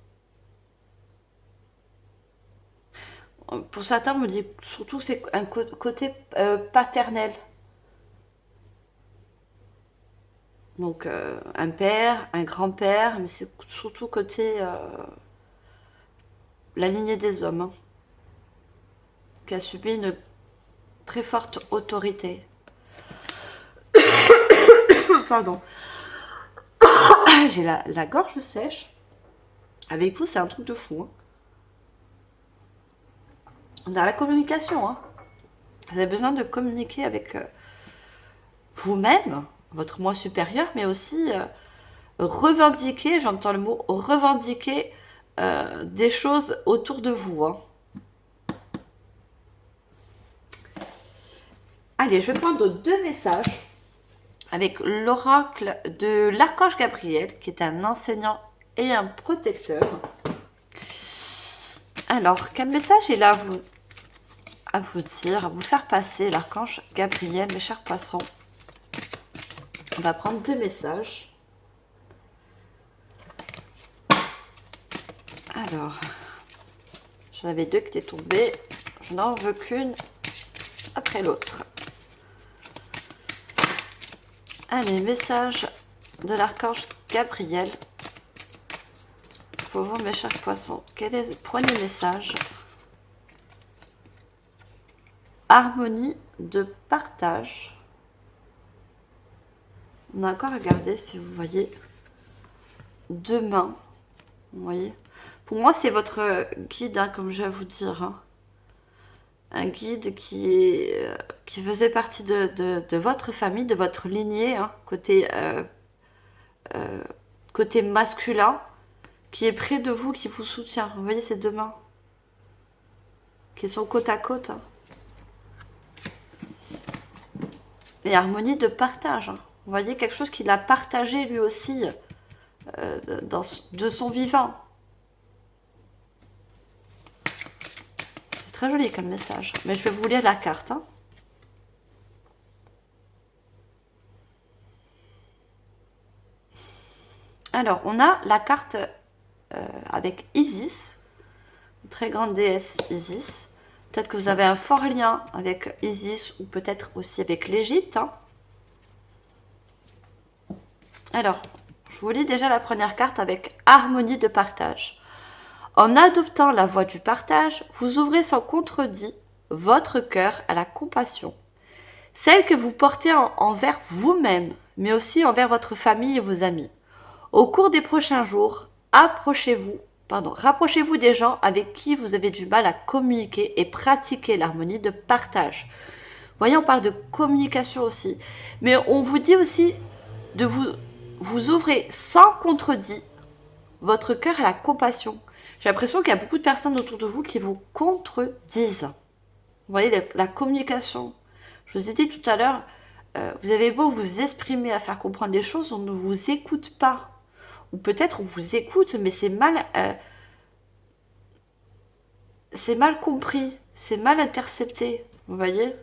Hein. Pour certains, on me dit surtout que c'est un côté paternel. Donc un père, un grand-père, mais c'est surtout côté la lignée des hommes, hein, qui a subi une très forte autorité. Pardon. J'ai la gorge sèche. Avec vous, c'est un truc de fou. Hein. On a la communication. Hein. Vous avez besoin de communiquer avec vous-même, votre moi supérieur, mais aussi revendiquer, j'entends le mot, revendiquer des choses autour de vous. Hein. Allez, je vais prendre 2 messages avec l'oracle de l'archange Gabriel, qui est un enseignant et un protecteur. Alors, quel message est là à vous dire, à vous faire passer, l'archange Gabriel, mes chers poissons? On va prendre 2 messages. Alors, j'en avais 2 qui étaient tombés. Je n'en veux qu'une après l'autre. Allez, message de l'archange Gabriel. Pour vous, mes chers poissons, quel est le premier message? Harmonie de partage. On a encore regardé, si vous voyez, deux mains. Vous voyez, pour moi, c'est votre guide, hein, comme je vais vous dire. Hein. Un guide qui faisait partie de votre famille, de votre lignée, hein, côté masculin, qui est près de vous, qui vous soutient. Vous voyez ces deux mains qui sont côte à côte. Hein. Et harmonie de partage. Hein. Vous voyez quelque chose qu'il a partagé lui aussi de son vivant. C'est très joli comme message. Mais je vais vous lire la carte. Hein. Alors, on a la carte avec Isis, une très grande déesse Isis. Peut-être que vous avez un fort lien avec Isis ou peut-être aussi avec l'Égypte. Hein. Alors, je vous lis déjà la première carte avec harmonie de partage. En adoptant la voie du partage, vous ouvrez sans contredit votre cœur à la compassion. Celle que vous portez envers vous-même, mais aussi envers votre famille et vos amis. Au cours des prochains jours, rapprochez-vous des gens avec qui vous avez du mal à communiquer et pratiquer l'harmonie de partage. Vous voyez, on parle de communication aussi. Mais on vous dit aussi de vous ouvrir sans contredit votre cœur à la compassion. J'ai l'impression qu'il y a beaucoup de personnes autour de vous qui vous contredisent. Vous voyez, la communication. Je vous ai dit tout à l'heure, vous avez beau vous exprimer à faire comprendre les choses, on ne vous écoute pas. Ou peut-être on vous écoute, mais c'est mal compris, c'est mal intercepté, vous voyez.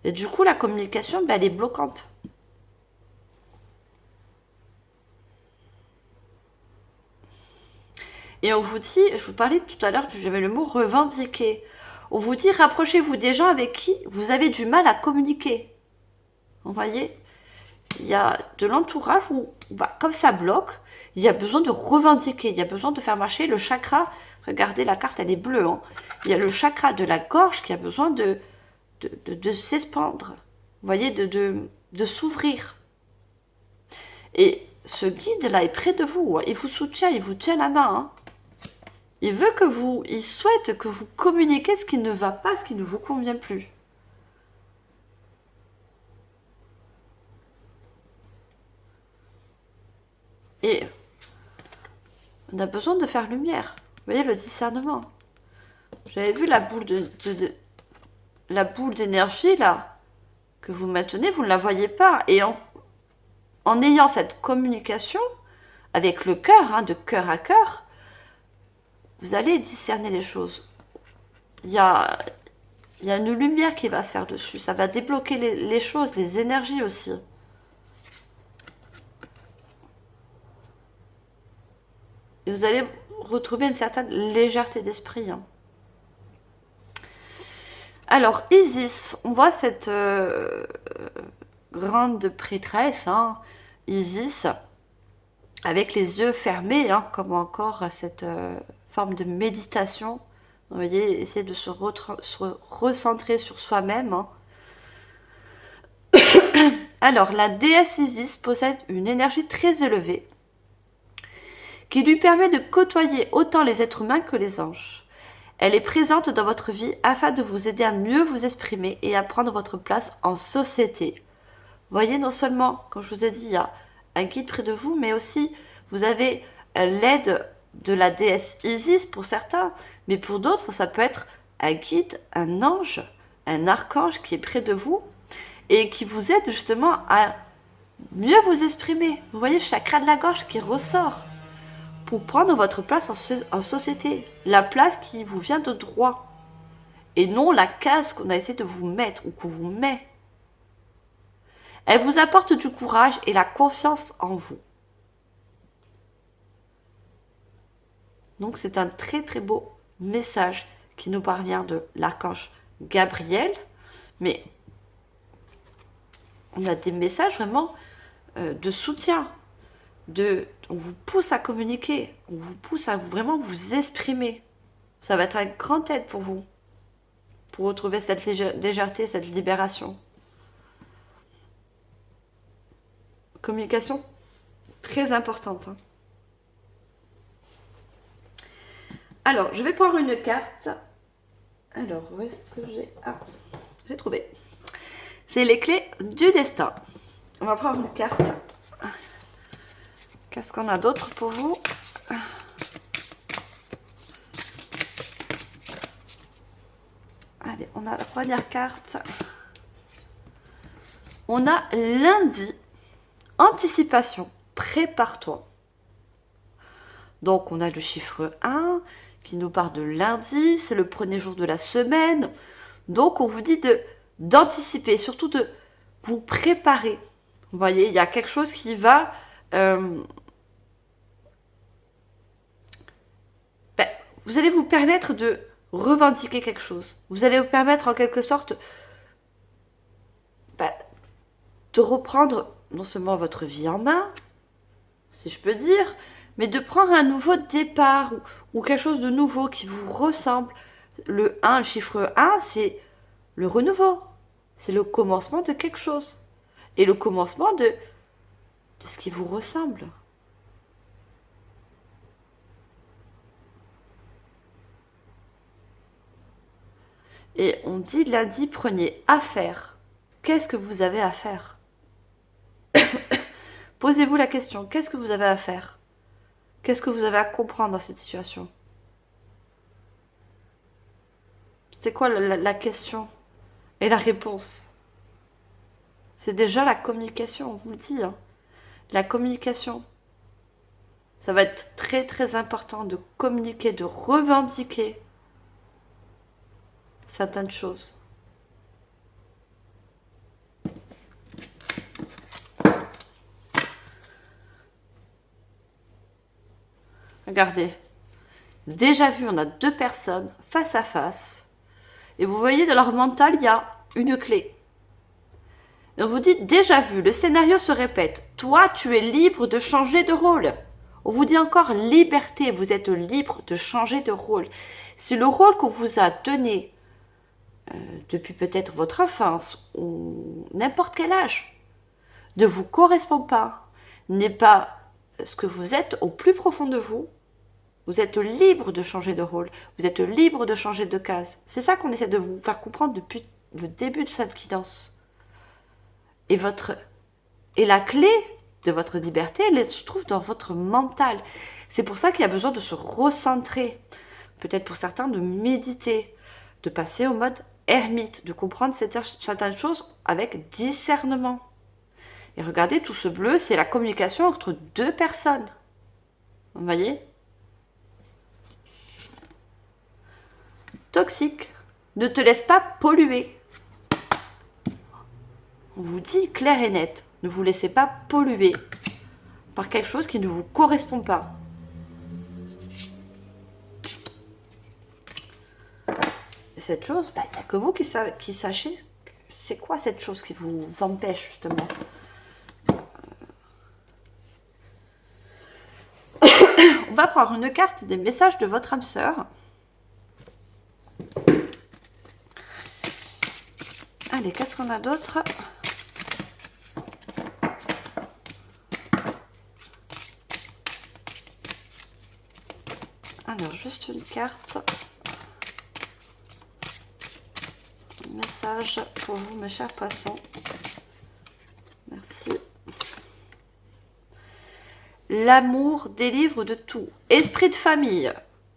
Et du coup, la communication, elle est bloquante. Et on vous dit, je vous parlais tout à l'heure, j'avais le mot revendiquer. On vous dit, rapprochez-vous des gens avec qui vous avez du mal à communiquer. Vous voyez, il y a de l'entourage où, comme ça bloque, il y a besoin de revendiquer, il y a besoin de faire marcher le chakra. Regardez, la carte, elle est bleue. Hein. Il y a le chakra de la gorge qui a besoin de s'expandre. Vous voyez, de s'ouvrir. Et ce guide-là est près de vous. Hein. Il vous soutient, il vous tient la main. Hein. Il souhaite que vous communiquiez ce qui ne va pas, ce qui ne vous convient plus. Et on a besoin de faire lumière. Vous voyez, le discernement. J'avais vu la boule la boule d'énergie, là, que vous maintenez, vous ne la voyez pas. Et en ayant cette communication avec le cœur, hein, de cœur à cœur, vous allez discerner les choses. Il y a une lumière qui va se faire dessus. Ça va débloquer les choses, les énergies aussi. Et vous allez retrouver une certaine légèreté d'esprit. Hein. Alors, Isis, on voit cette grande prêtresse, hein, Isis, avec les yeux fermés, hein, comme encore cette forme de méditation. Vous voyez, essayer de se recentrer sur soi-même. Hein. Alors, la déesse Isis possède une énergie très élevée qui lui permet de côtoyer autant les êtres humains que les anges. Elle est présente dans votre vie afin de vous aider à mieux vous exprimer et à prendre votre place en société. Vous voyez, non seulement, comme je vous ai dit, il y a un guide près de vous, mais aussi vous avez l'aide de la déesse Isis pour certains, mais pour d'autres, ça peut être un guide, un ange, un archange qui est près de vous et qui vous aide justement à mieux vous exprimer. Vous voyez le chakra de la gorge qui ressort pour prendre votre place en société, la place qui vous vient de droit, et non la case qu'on a essayé de vous mettre ou qu'on vous met. Elle vous apporte du courage et la confiance en vous. Donc c'est un très très beau message qui nous parvient de l'archange Gabriel, mais on a des messages vraiment de soutien. On vous pousse à communiquer, on vous pousse à vraiment vous exprimer. Ça va être un grand aide pour retrouver cette légèreté, cette libération. Communication très importante. Hein. Alors, je vais prendre une carte. Alors, où est-ce que j'ai... Ah, j'ai trouvé. C'est les clés du destin. On va prendre une carte. Qu'est-ce qu'on a d'autre pour vous? Allez, on a la première carte. On a lundi. Anticipation. Prépare-toi. Donc, on a le chiffre 1 qui nous parle de lundi. C'est le premier jour de la semaine. Donc, on vous dit d'anticiper, surtout de vous préparer. Vous voyez, il y a quelque chose qui va... vous allez vous permettre de revendiquer quelque chose. Vous allez vous permettre en quelque sorte de reprendre non seulement votre vie en main, si je peux dire, mais de prendre un nouveau départ ou quelque chose de nouveau qui vous ressemble. Le chiffre 1, c'est le renouveau. C'est le commencement de quelque chose. Et le commencement de ce qui vous ressemble. Et on dit lundi, prenez à faire. Qu'est-ce que vous avez à faire? Posez-vous la question, qu'est-ce que vous avez à faire? Qu'est-ce que vous avez à comprendre dans cette situation? C'est quoi la question et la réponse? C'est déjà la communication, on vous le dit. Hein. La communication. Ça va être très très important de communiquer, de revendiquer certaines choses. Regardez. Déjà vu, on a deux personnes face à face. Et vous voyez, dans leur mental, il y a une clé. Et on vous dit, déjà vu, le scénario se répète. Toi, tu es libre de changer de rôle. On vous dit encore liberté, vous êtes libre de changer de rôle. Si le rôle qu'on vous a donné depuis peut-être votre enfance ou n'importe quel âge ne vous correspond pas, n'est pas ce que vous êtes au plus profond de vous, vous êtes libre de changer de rôle, vous êtes libre de changer de case. C'est ça qu'on essaie de vous faire comprendre depuis le début de cette guidance. Et la clé de votre liberté, elle se trouve dans votre mental. C'est pour ça qu'il y a besoin de se recentrer. Peut-être pour certains de méditer, de passer au mode ermite, de comprendre certaines choses avec discernement. Et regardez, tout ce bleu, c'est la communication entre deux personnes. Vous voyez? Toxique. Ne te laisse pas polluer. On vous dit clair et net. Ne vous laissez pas polluer par quelque chose qui ne vous correspond pas. Et cette chose, il n'y a que vous qui sachez c'est quoi cette chose qui vous empêche justement. On va prendre une carte des messages de votre âme sœur. Allez, qu'est-ce qu'on a d'autre? Alors, juste une carte. Un message pour vous, mes chers poissons. Merci. L'amour délivre de tout. Esprit de famille.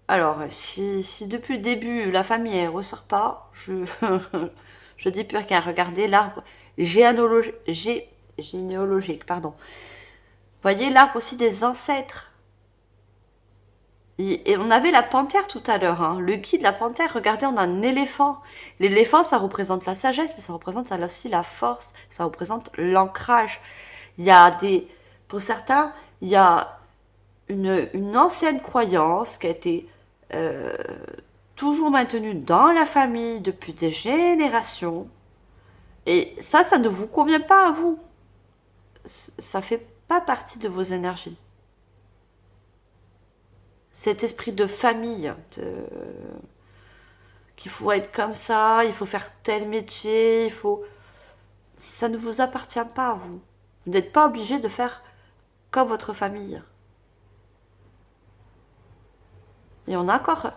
Alors, si depuis le début, la famille ne ressort pas, je dis plus rien. Regardez l'arbre généalogique. Pardon. Voyez l'arbre aussi des ancêtres. Et on avait la panthère tout à l'heure. Hein. Le guide de la panthère, regardez, on a un éléphant. L'éléphant, ça représente la sagesse, mais ça représente aussi la force. Ça représente l'ancrage. Il y a pour certains, il y a une ancienne croyance qui a été toujours maintenue dans la famille depuis des générations. Et ça ne vous convient pas à vous. Ça fait pas partie de vos énergies. Cet esprit de famille, qu'il faut être comme ça, il faut faire tel métier, ça ne vous appartient pas à vous. Vous n'êtes pas obligé de faire comme votre famille. Et on a encore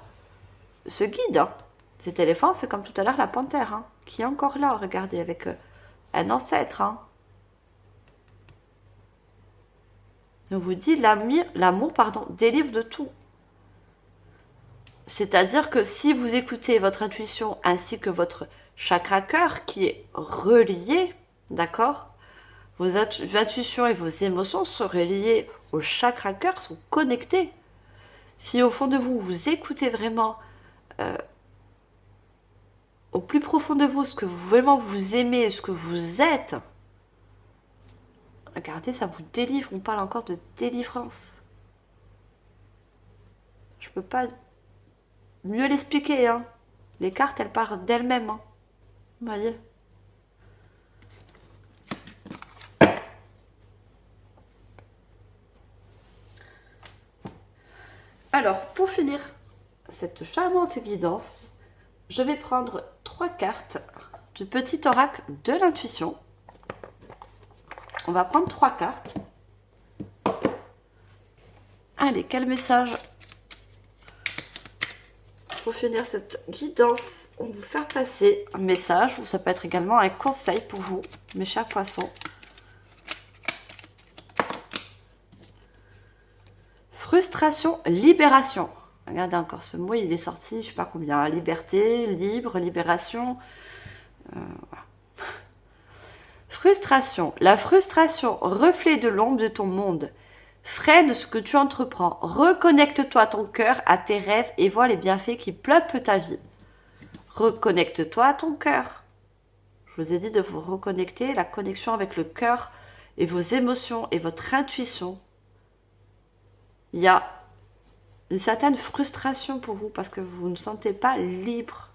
ce guide. Hein. Cet éléphant, c'est comme tout à l'heure la panthère, hein, qui est encore là, regardez, avec un ancêtre. Hein. On vous dit l'amour, délivre de tout. C'est-à-dire que si vous écoutez votre intuition ainsi que votre chakra cœur qui est relié, d'accord, vos intuitions et vos émotions sont reliées au chakra cœur, sont connectées. Si au fond de vous, vous écoutez vraiment au plus profond de vous ce que vraiment vous aimez, ce que vous êtes, regardez, ça vous délivre. On parle encore de délivrance. Je peux pas mieux l'expliquer. Hein. Les cartes, elles parlent d'elles-mêmes. Hein. Vous voyez ? Alors, pour finir cette charmante guidance, je vais prendre 3 cartes du petit oracle de l'intuition. On va prendre 3 cartes. Allez, quel message pour finir cette guidance, on va vous faire passer un message, ou ça peut être également un conseil pour vous, mes chers poissons. Frustration, libération. Regardez encore ce mot, il est sorti, je ne sais pas combien. Liberté, libre, libération. Voilà. Frustration. La frustration, reflet de l'ombre de ton monde. Freine ce que tu entreprends. Reconnecte-toi à ton cœur, à tes rêves et vois les bienfaits qui peuplent ta vie. Reconnecte-toi à ton cœur. Je vous ai dit de vous reconnecter, la connexion avec le cœur et vos émotions et votre intuition. Il y a une certaine frustration pour vous parce que vous ne vous sentez pas libre.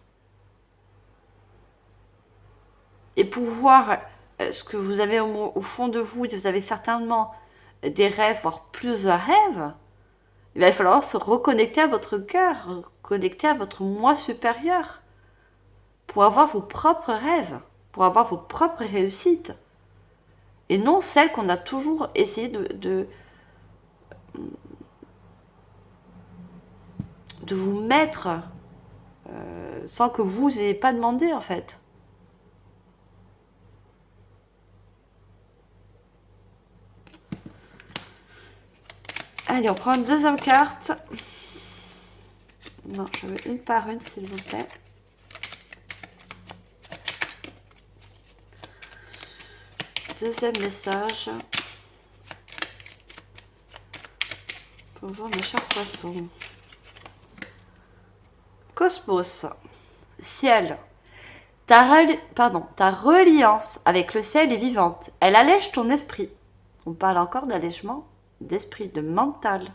Et pour voir ce que vous avez au fond de vous, vous avez certainement des rêves, voire plusieurs rêves, il va falloir se reconnecter à votre cœur, reconnecter à votre moi supérieur pour avoir vos propres rêves, pour avoir vos propres réussites. Et non celles qu'on a toujours essayé de vous mettre sans que vous n'ayez pas demandé en fait. Allez, on prend une deuxième carte. Non, je veux une par une, s'il vous plaît. Deuxième message. Pour voir mes chers poissons. Cosmos. Ciel. Ta reliance avec le ciel est vivante. Elle allège ton esprit. On parle encore d'allègement d'esprit, de mental.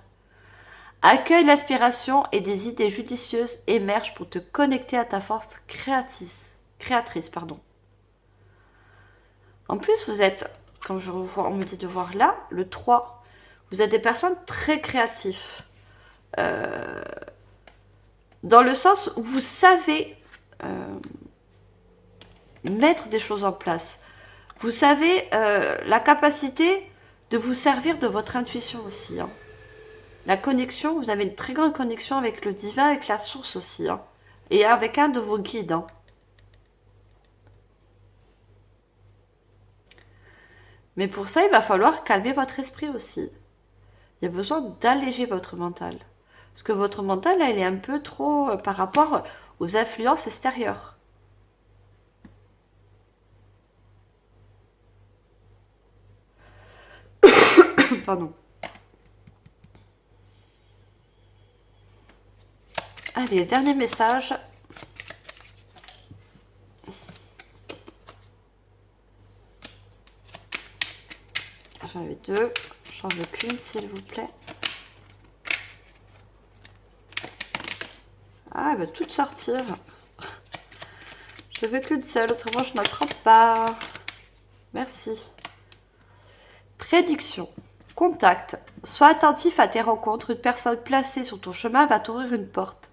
Accueille l'aspiration et des idées judicieuses émergent pour te connecter à ta force créatrice. En plus, vous êtes, comme on me dit de voir là, le 3, vous êtes des personnes très créatives. Dans le sens où vous savez mettre des choses en place. Vous savez la capacité de vous servir de votre intuition aussi. Hein. La connexion, vous avez une très grande connexion avec le divin, avec la source aussi. Hein. Et avec un de vos guides. Hein. Mais pour ça, il va falloir calmer votre esprit aussi. Il y a besoin d'alléger votre mental. Parce que votre mental, là, il est un peu trop par rapport aux influences extérieures. Pardon. Allez, dernier message. J'en ai 2. J'en veux qu'une, s'il vous plaît. Ah, elle va toutes sortir. Je veux qu'une seule, autrement je n'attrape pas. Merci. Prédiction. contact. Sois attentif à tes rencontres. Une personne placée sur ton chemin va t'ouvrir une porte.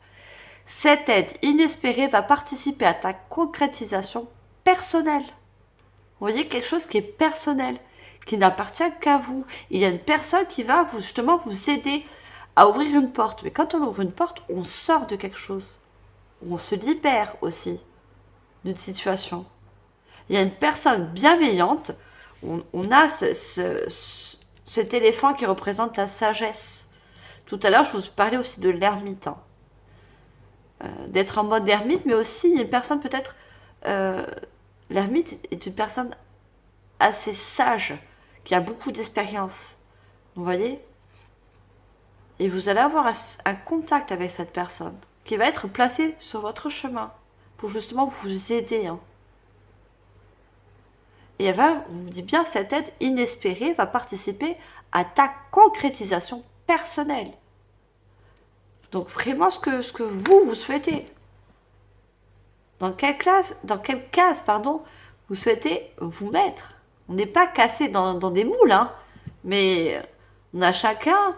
Cette aide inespérée va participer à ta concrétisation personnelle. Vous voyez, quelque chose qui est personnel, qui n'appartient qu'à vous. Il y a une personne qui va justement vous aider à ouvrir une porte. Mais quand on ouvre une porte, on sort de quelque chose. On se libère aussi d'une situation. Il y a une personne bienveillante. On a cet éléphant qui représente la sagesse. Tout à l'heure, je vous parlais aussi de l'ermite. Hein. D'être en mode ermite, mais aussi une personne peut-être... l'ermite est une personne assez sage, qui a beaucoup d'expérience. Vous voyez? Et vous allez avoir un contact avec cette personne, qui va être placée sur votre chemin, pour justement vous aider. Hein. Et elle va, on vous dit bien, cette aide inespérée va participer à ta concrétisation personnelle. Donc vraiment ce que vous souhaitez. Dans quelle case, vous souhaitez vous mettre. On n'est pas cassé dans des moules, hein, mais on a chacun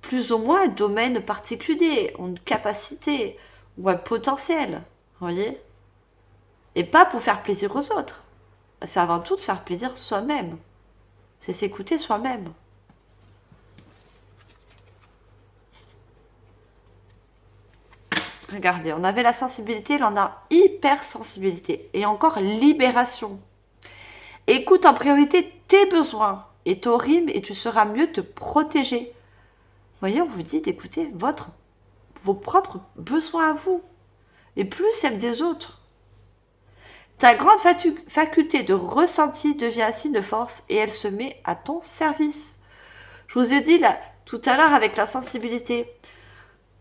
plus ou moins un domaine particulier, une capacité ou un potentiel, vous voyez? Et pas pour faire plaisir aux autres. C'est avant tout de faire plaisir soi-même. C'est s'écouter soi-même. Regardez, on avait la sensibilité, là on a hypersensibilité. Et encore libération. Écoute en priorité tes besoins et ton rythme et tu seras mieux te protéger. Vous voyez, on vous dit d'écouter vos propres besoins à vous. Et plus celles des autres. Ta grande faculté de ressenti devient ainsi une force et elle se met à ton service. Je vous ai dit là, tout à l'heure avec la sensibilité,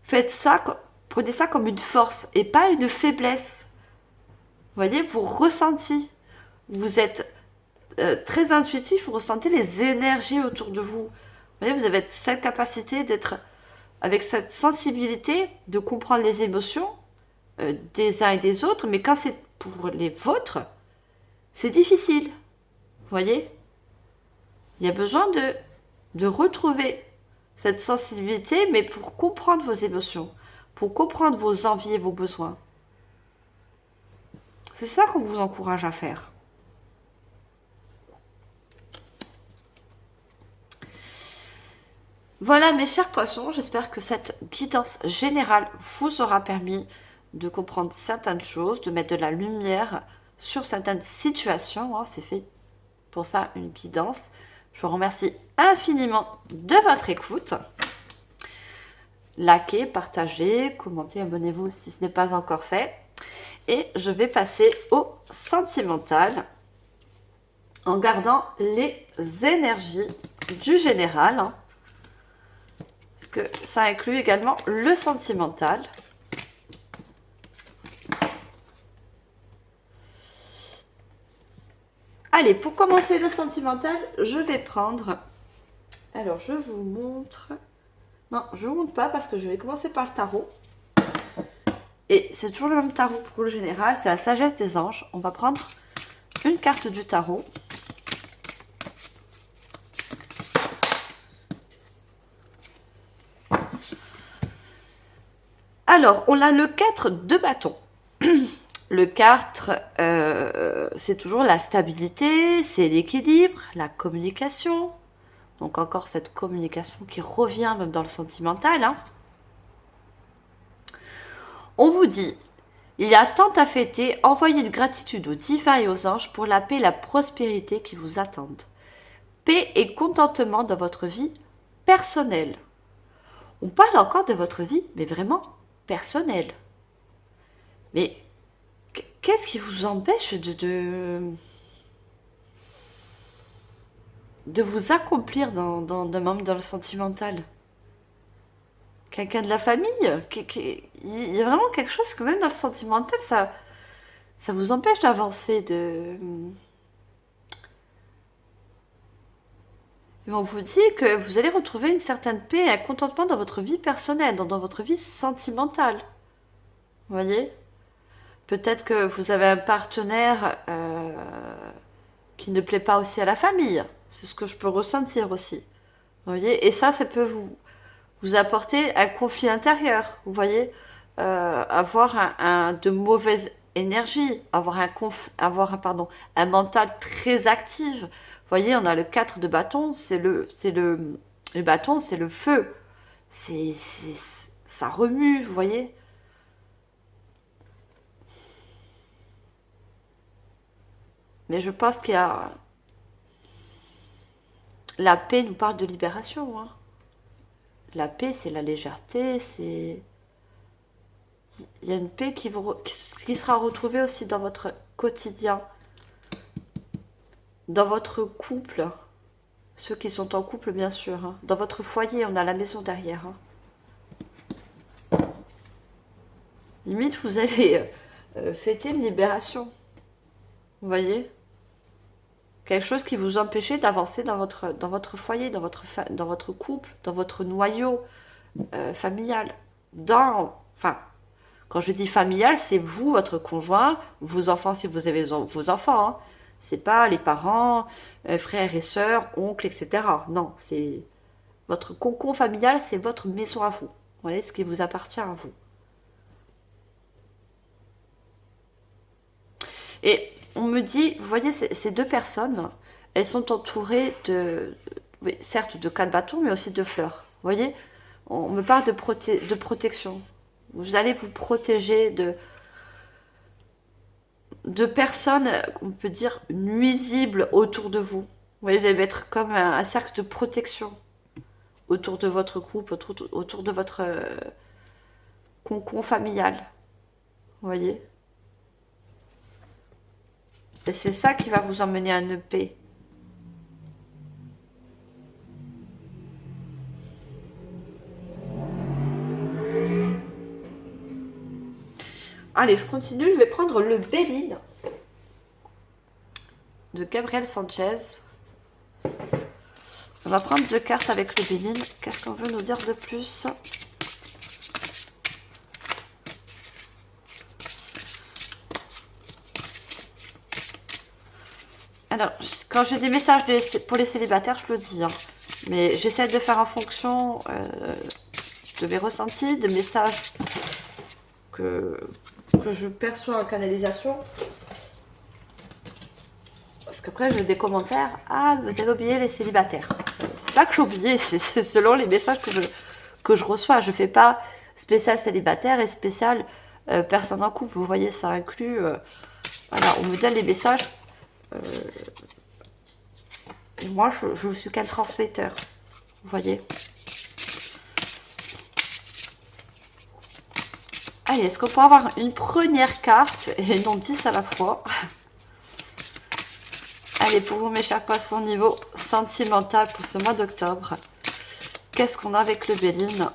faites ça, prenez ça comme une force et pas une faiblesse. Vous voyez, vos ressentis. Vous êtes très intuitif, vous ressentez les énergies autour de vous. Vous voyez, vous avez cette capacité d'être avec cette sensibilité, de comprendre les émotions des uns et des autres, mais quand c'est pour les vôtres, c'est difficile. Vous voyez? Il y a besoin de retrouver cette sensibilité, mais pour comprendre vos émotions, pour comprendre vos envies et vos besoins. C'est ça qu'on vous encourage à faire. Voilà mes chers poissons, j'espère que cette guidance générale vous aura permis de comprendre certaines choses, de mettre de la lumière sur certaines situations. Hein, c'est fait pour ça une guidance. Je vous remercie infiniment de votre écoute. Likez, partagez, commentez, abonnez-vous si ce n'est pas encore fait. Et je vais passer au sentimental en gardant les énergies du général. Hein, parce que ça inclut également le sentimental. Allez, pour commencer le sentimental, je vais prendre... Alors, je vous montre... Non, je ne vous montre pas parce que je vais commencer par le tarot. Et c'est toujours le même tarot pour le général, c'est la sagesse des anges. On va prendre une carte du tarot. Alors, on a le 4 de bâton. Le 4, c'est toujours la stabilité, c'est l'équilibre, la communication. Donc encore cette communication qui revient même dans le sentimental. Hein. On vous dit, il y a tant à fêter, envoyez une gratitude aux divins et aux anges pour la paix et la prospérité qui vous attendent. Paix et contentement dans votre vie personnelle. On parle encore de votre vie, mais vraiment personnelle. Mais qu'est-ce qui vous empêche de vous accomplir dans le sentimental? Quelqu'un de la famille? Il y a vraiment quelque chose que même dans le sentimental, ça vous empêche d'avancer. Mais on vous dit que vous allez retrouver une certaine paix et un contentement dans votre vie personnelle, dans votre vie sentimentale. Vous voyez? Peut-être que vous avez un partenaire qui ne plaît pas aussi à la famille. C'est ce que je peux ressentir aussi. Vous voyez, et ça peut vous apporter un conflit intérieur, vous voyez, avoir de mauvaises énergies, avoir un mental très actif. Vous voyez, on a le 4 de bâton, le bâton, c'est le feu. Ça remue, vous voyez. Mais je pense qu'il y a... La paix nous parle de libération, hein. La paix, c'est la légèreté, c'est... Il y a une paix qui sera retrouvée aussi dans votre quotidien, dans votre couple, ceux qui sont en couple bien sûr, hein. Dans votre foyer, on a la maison derrière. Hein. Limite, vous allez fêter une libération, vous voyez, quelque chose qui vous empêchait d'avancer dans votre foyer, dans votre couple, dans votre noyau familial. Enfin, quand je dis familial, c'est vous, votre conjoint, vos enfants si vous avez vos enfants. Hein. C'est pas les parents, frères et sœurs, oncles, etc. Non, c'est votre cocon familial, c'est votre maison à vous. Vous voyez, ce qui vous appartient à vous. Et on me dit, vous voyez, ces deux personnes, elles sont entourées oui, certes, de 4 bâtons, mais aussi de fleurs. Vous voyez, on me parle de protection. Vous allez vous protéger de personnes, on peut dire, nuisibles autour de vous. Vous voyez, vous allez mettre comme un cercle de protection autour de votre couple, autour de votre cocon familial. Vous voyez? Et c'est ça qui va vous emmener à une paix. Allez, je continue. Je vais prendre le Béline de Gabriel Sanchez. On va prendre 2 cartes avec le Béline. Qu'est-ce qu'on veut nous dire de plus? Alors, quand j'ai des messages pour les célibataires, je le dis. Hein. Mais j'essaie de faire en fonction de mes ressentis, de messages que je perçois en canalisation. Parce qu'après, j'ai des commentaires. Ah, vous avez oublié les célibataires. C'est pas que j'ai oublié, c'est selon les messages que je reçois. Je fais pas spécial célibataire et spécial personne en couple. Vous voyez, ça inclut... voilà, on me donne les messages... et moi, je suis qu'un transmetteur. Vous voyez. Allez, est-ce qu'on peut avoir une première carte et non 10 à la fois? Allez, pour vous, mes chers poissons, niveau sentimental pour ce mois d'octobre. Qu'est-ce qu'on a avec le Béline?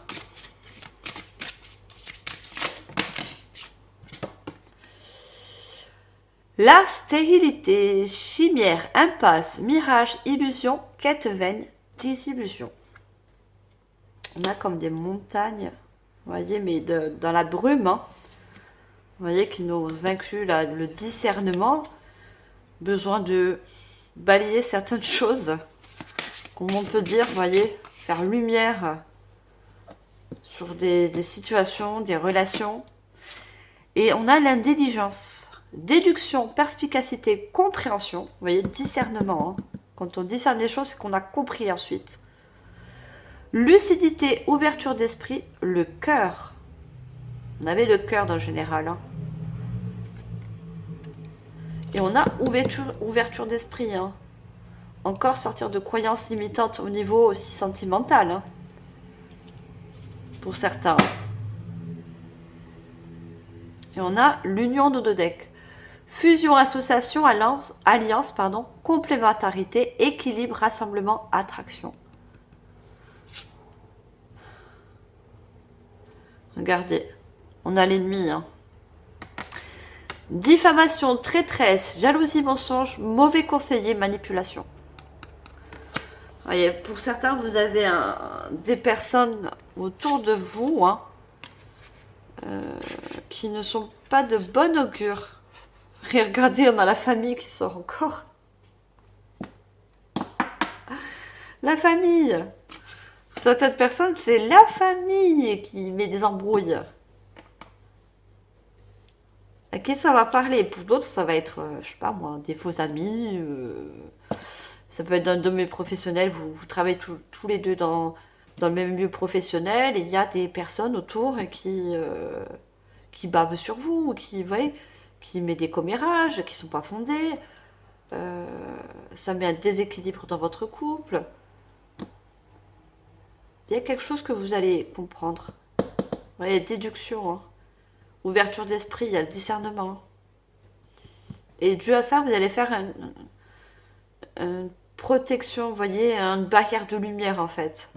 La stérilité, chimère, impasse, mirage, illusion, quête vaine, désillusion. On a comme des montagnes, vous voyez, mais dans la brume, hein. Vous voyez, qui nous inclut le discernement, besoin de balayer certaines choses, comme on peut dire, vous voyez, faire lumière sur des situations, des relations. Et on a l'intelligence. Déduction, perspicacité, compréhension. Vous voyez, discernement. Hein. Quand on discerne les choses, c'est qu'on a compris ensuite. Lucidité, ouverture d'esprit, le cœur. On avait le cœur dans le général. Hein. Et on a ouverture d'esprit. Hein. Encore sortir de croyances limitantes au niveau aussi sentimental. Hein. Pour certains. Et on a l'union de 2 decks. Fusion, association, alliance, pardon, complémentarité, équilibre, rassemblement, attraction. Regardez, on a l'ennemi. Hein. Diffamation, traîtresse, jalousie, mensonge, mauvais conseiller, manipulation. Voyez, pour certains, vous avez des personnes autour de vous hein, qui ne sont pas de bon augure. Et regardez, on a la famille qui sort encore. La famille. Pour certaines personnes, c'est la famille qui met des embrouilles. À qui ça va parler? Pour d'autres, ça va être, je sais pas moi, des faux amis. Ça peut être un domaine professionnel. Vous travaillez tous les deux dans le même milieu professionnel et il y a des personnes autour qui bavent sur vous, qui, vous voyez, qui met des commérages, qui sont pas fondés. Euh, Ça met un déséquilibre dans votre couple. Il y a quelque chose que vous allez comprendre. Il y a déduction, hein. Ouverture d'esprit, il y a le discernement. Et dû à ça, vous allez faire une protection, vous voyez, une barrière de lumière en fait.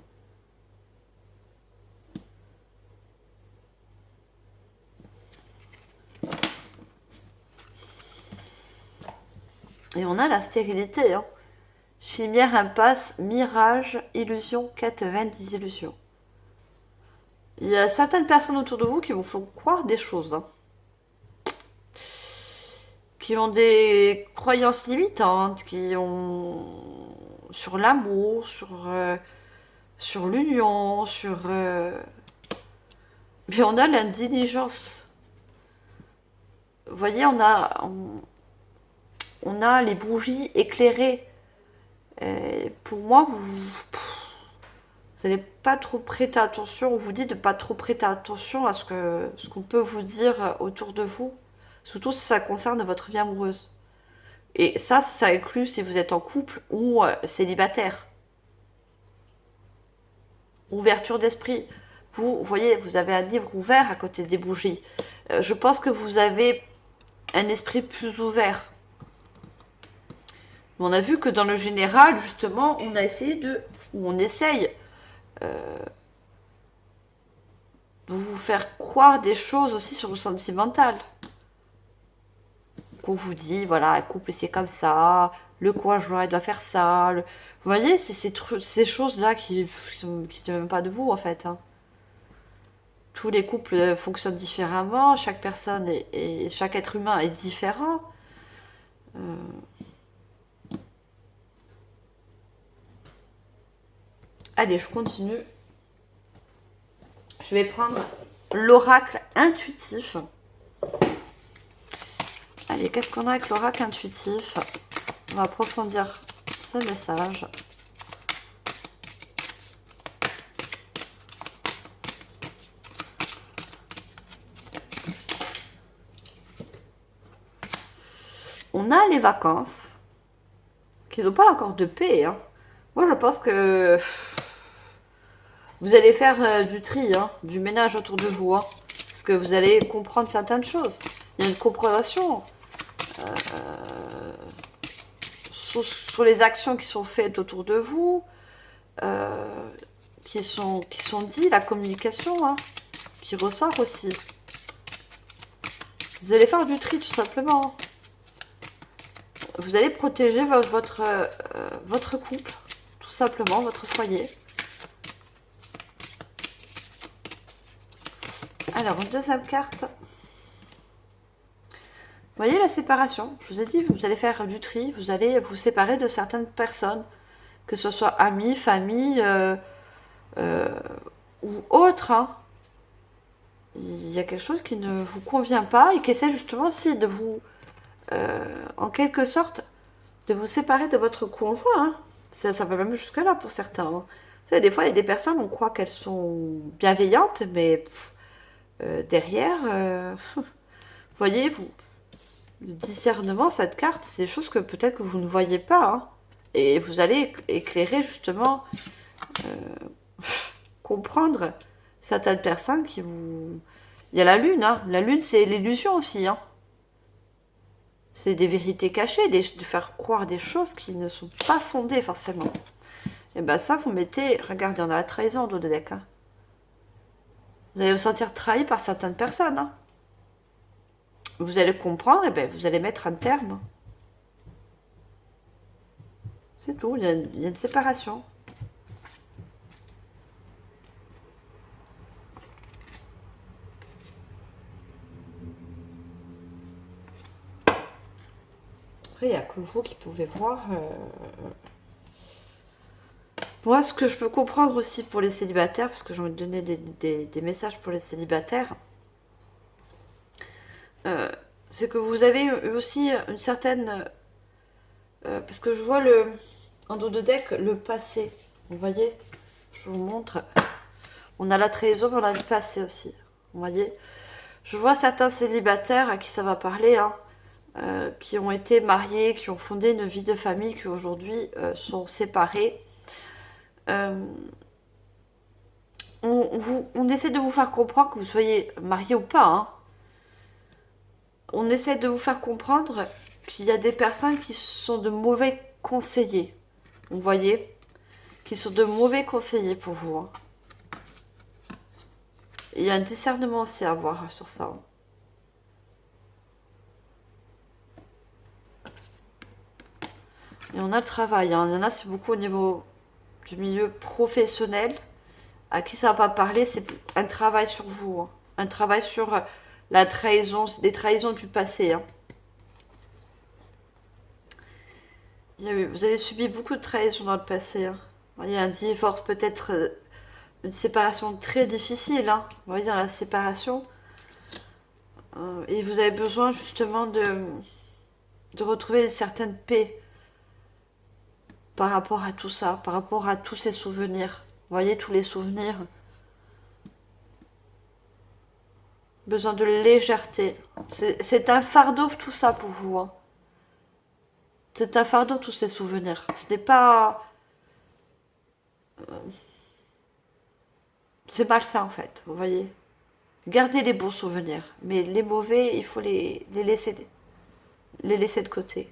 Et on a la stérilité, hein. Chimère, impasse, mirage, illusion, quête vaine, désillusion. Il y a certaines personnes autour de vous qui vous font croire des choses, hein. Qui ont des croyances limitantes, qui ont sur l'amour, sur l'union, mais on a l'indiligence. Vous voyez, on a les bougies éclairées. Et pour moi, vous n'allez pas trop prêter attention, on vous dit de pas trop prêter attention à ce qu'on peut vous dire autour de vous, surtout si ça concerne votre vie amoureuse. Et ça inclut si vous êtes en couple ou célibataire. Ouverture d'esprit. Vous voyez, vous avez un livre ouvert à côté des bougies. Je pense que vous avez un esprit plus ouvert. On a vu que dans le général, justement, on a essayé ou on essaye de vous faire croire des choses aussi sur le sentimental. Qu'on vous dit, voilà, un couple c'est comme ça, le conjoint il doit faire ça. Vous voyez, c'est ces choses-là qui ne tiennent même pas de vous en fait, hein. Tous les couples fonctionnent différemment, chaque personne et chaque être humain est différent. Euh, Allez, je continue. Je vais prendre l'oracle intuitif. Allez, qu'est-ce qu'on a avec l'oracle intuitif? On va approfondir ce message. On a les vacances, qui n'ont pas encore de paix, hein. Moi, je pense que vous allez faire du tri, hein, du ménage autour de vous, hein, parce que vous allez comprendre certaines choses. Il y a une compréhension sur les actions qui sont faites autour de vous, qui sont dites, la communication, hein, qui ressort aussi. Vous allez faire du tri, tout simplement. Vous allez protéger votre couple, tout simplement, votre foyer. Alors, une deuxième carte. Vous voyez la séparation? Je vous ai dit, vous allez faire du tri, vous allez vous séparer de certaines personnes, que ce soit amis, famille ou autres, hein. Il y a quelque chose qui ne vous convient pas et qui essaie justement aussi de vous, en quelque sorte, de vous séparer de votre conjoint, hein. Ça va même jusque-là pour certains, hein. Vous savez, des fois, il y a des personnes, on croit qu'elles sont bienveillantes, mais derrière, vous voyez, le discernement, cette carte, c'est des choses que peut-être que vous ne voyez pas, hein. Et vous allez éclairer justement, comprendre certaines personnes qui vous... Il y a la lune, hein. La lune, c'est l'illusion aussi, hein. C'est des vérités cachées, de faire croire des choses qui ne sont pas fondées forcément. Et ben ça, vous mettez... Regardez, on a la trahison dans le deck, hein. Vous allez vous sentir trahi par certaines personnes, hein. Vous allez comprendre, et ben vous allez mettre un terme. C'est tout, il y a une séparation. Après, il n'y a que vous qui pouvez voir Moi, ce que je peux comprendre aussi pour les célibataires, parce que j'ai envie de donner des messages pour les célibataires, c'est que vous avez eu aussi une certaine... parce que je vois en dos de deck le passé. Vous voyez? Je vous montre. On a la trahison, mais on a le passé aussi. Vous voyez? Je vois certains célibataires à qui ça va parler, hein, qui ont été mariés, qui ont fondé une vie de famille, qui aujourd'hui sont séparés. On essaie de vous faire comprendre que vous soyez marié ou pas. Hein. On essaie de vous faire comprendre qu'il y a des personnes qui sont de mauvais conseillers. Vous voyez? Qui sont de mauvais conseillers pour vous. Hein. Il y a un discernement aussi à avoir sur ça. Hein. Et on a le travail. Hein. Il y en a, c'est beaucoup au niveau du milieu professionnel. À qui ça va pas parler, c'est un travail sur vous. Hein. Un travail sur la trahison, des trahisons du passé. Hein. Vous avez subi beaucoup de trahisons dans le passé. Hein. Il y a un divorce, peut-être une séparation très difficile. Hein. Vous voyez, dans la séparation. Et vous avez besoin justement de retrouver une certaine paix par rapport à tout ça, par rapport à tous ces souvenirs. Vous voyez, tous les souvenirs. Besoin de légèreté. C'est un fardeau tout ça pour vous. Hein. C'est un fardeau tous ces souvenirs. Ce n'est pas... C'est malsain en fait, vous voyez. Gardez les bons souvenirs, mais les mauvais, il faut les laisser de côté.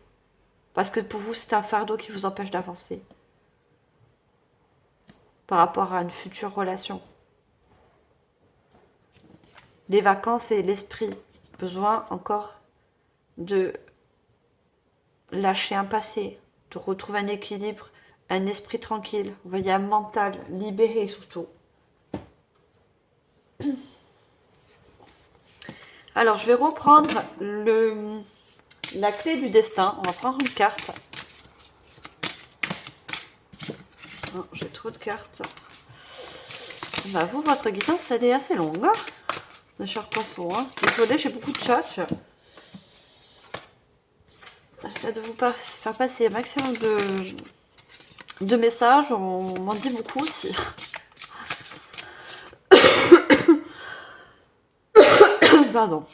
Parce que pour vous, c'est un fardeau qui vous empêche d'avancer. Par rapport à une future relation. Les vacances et l'esprit. Besoin encore de lâcher un passé, de retrouver un équilibre, un esprit tranquille. Vous voyez, un mental libéré surtout. Alors, je vais reprendre la clé du destin. On va prendre une carte. Oh, j'ai trop de cartes. Bah, vous, votre guidance, elle est assez longue. Hein, mes chers poissons. Hein. Désolée, j'ai beaucoup de chat. J'essaie de vous faire passer un maximum de messages. On m'en dit beaucoup aussi. Pardon.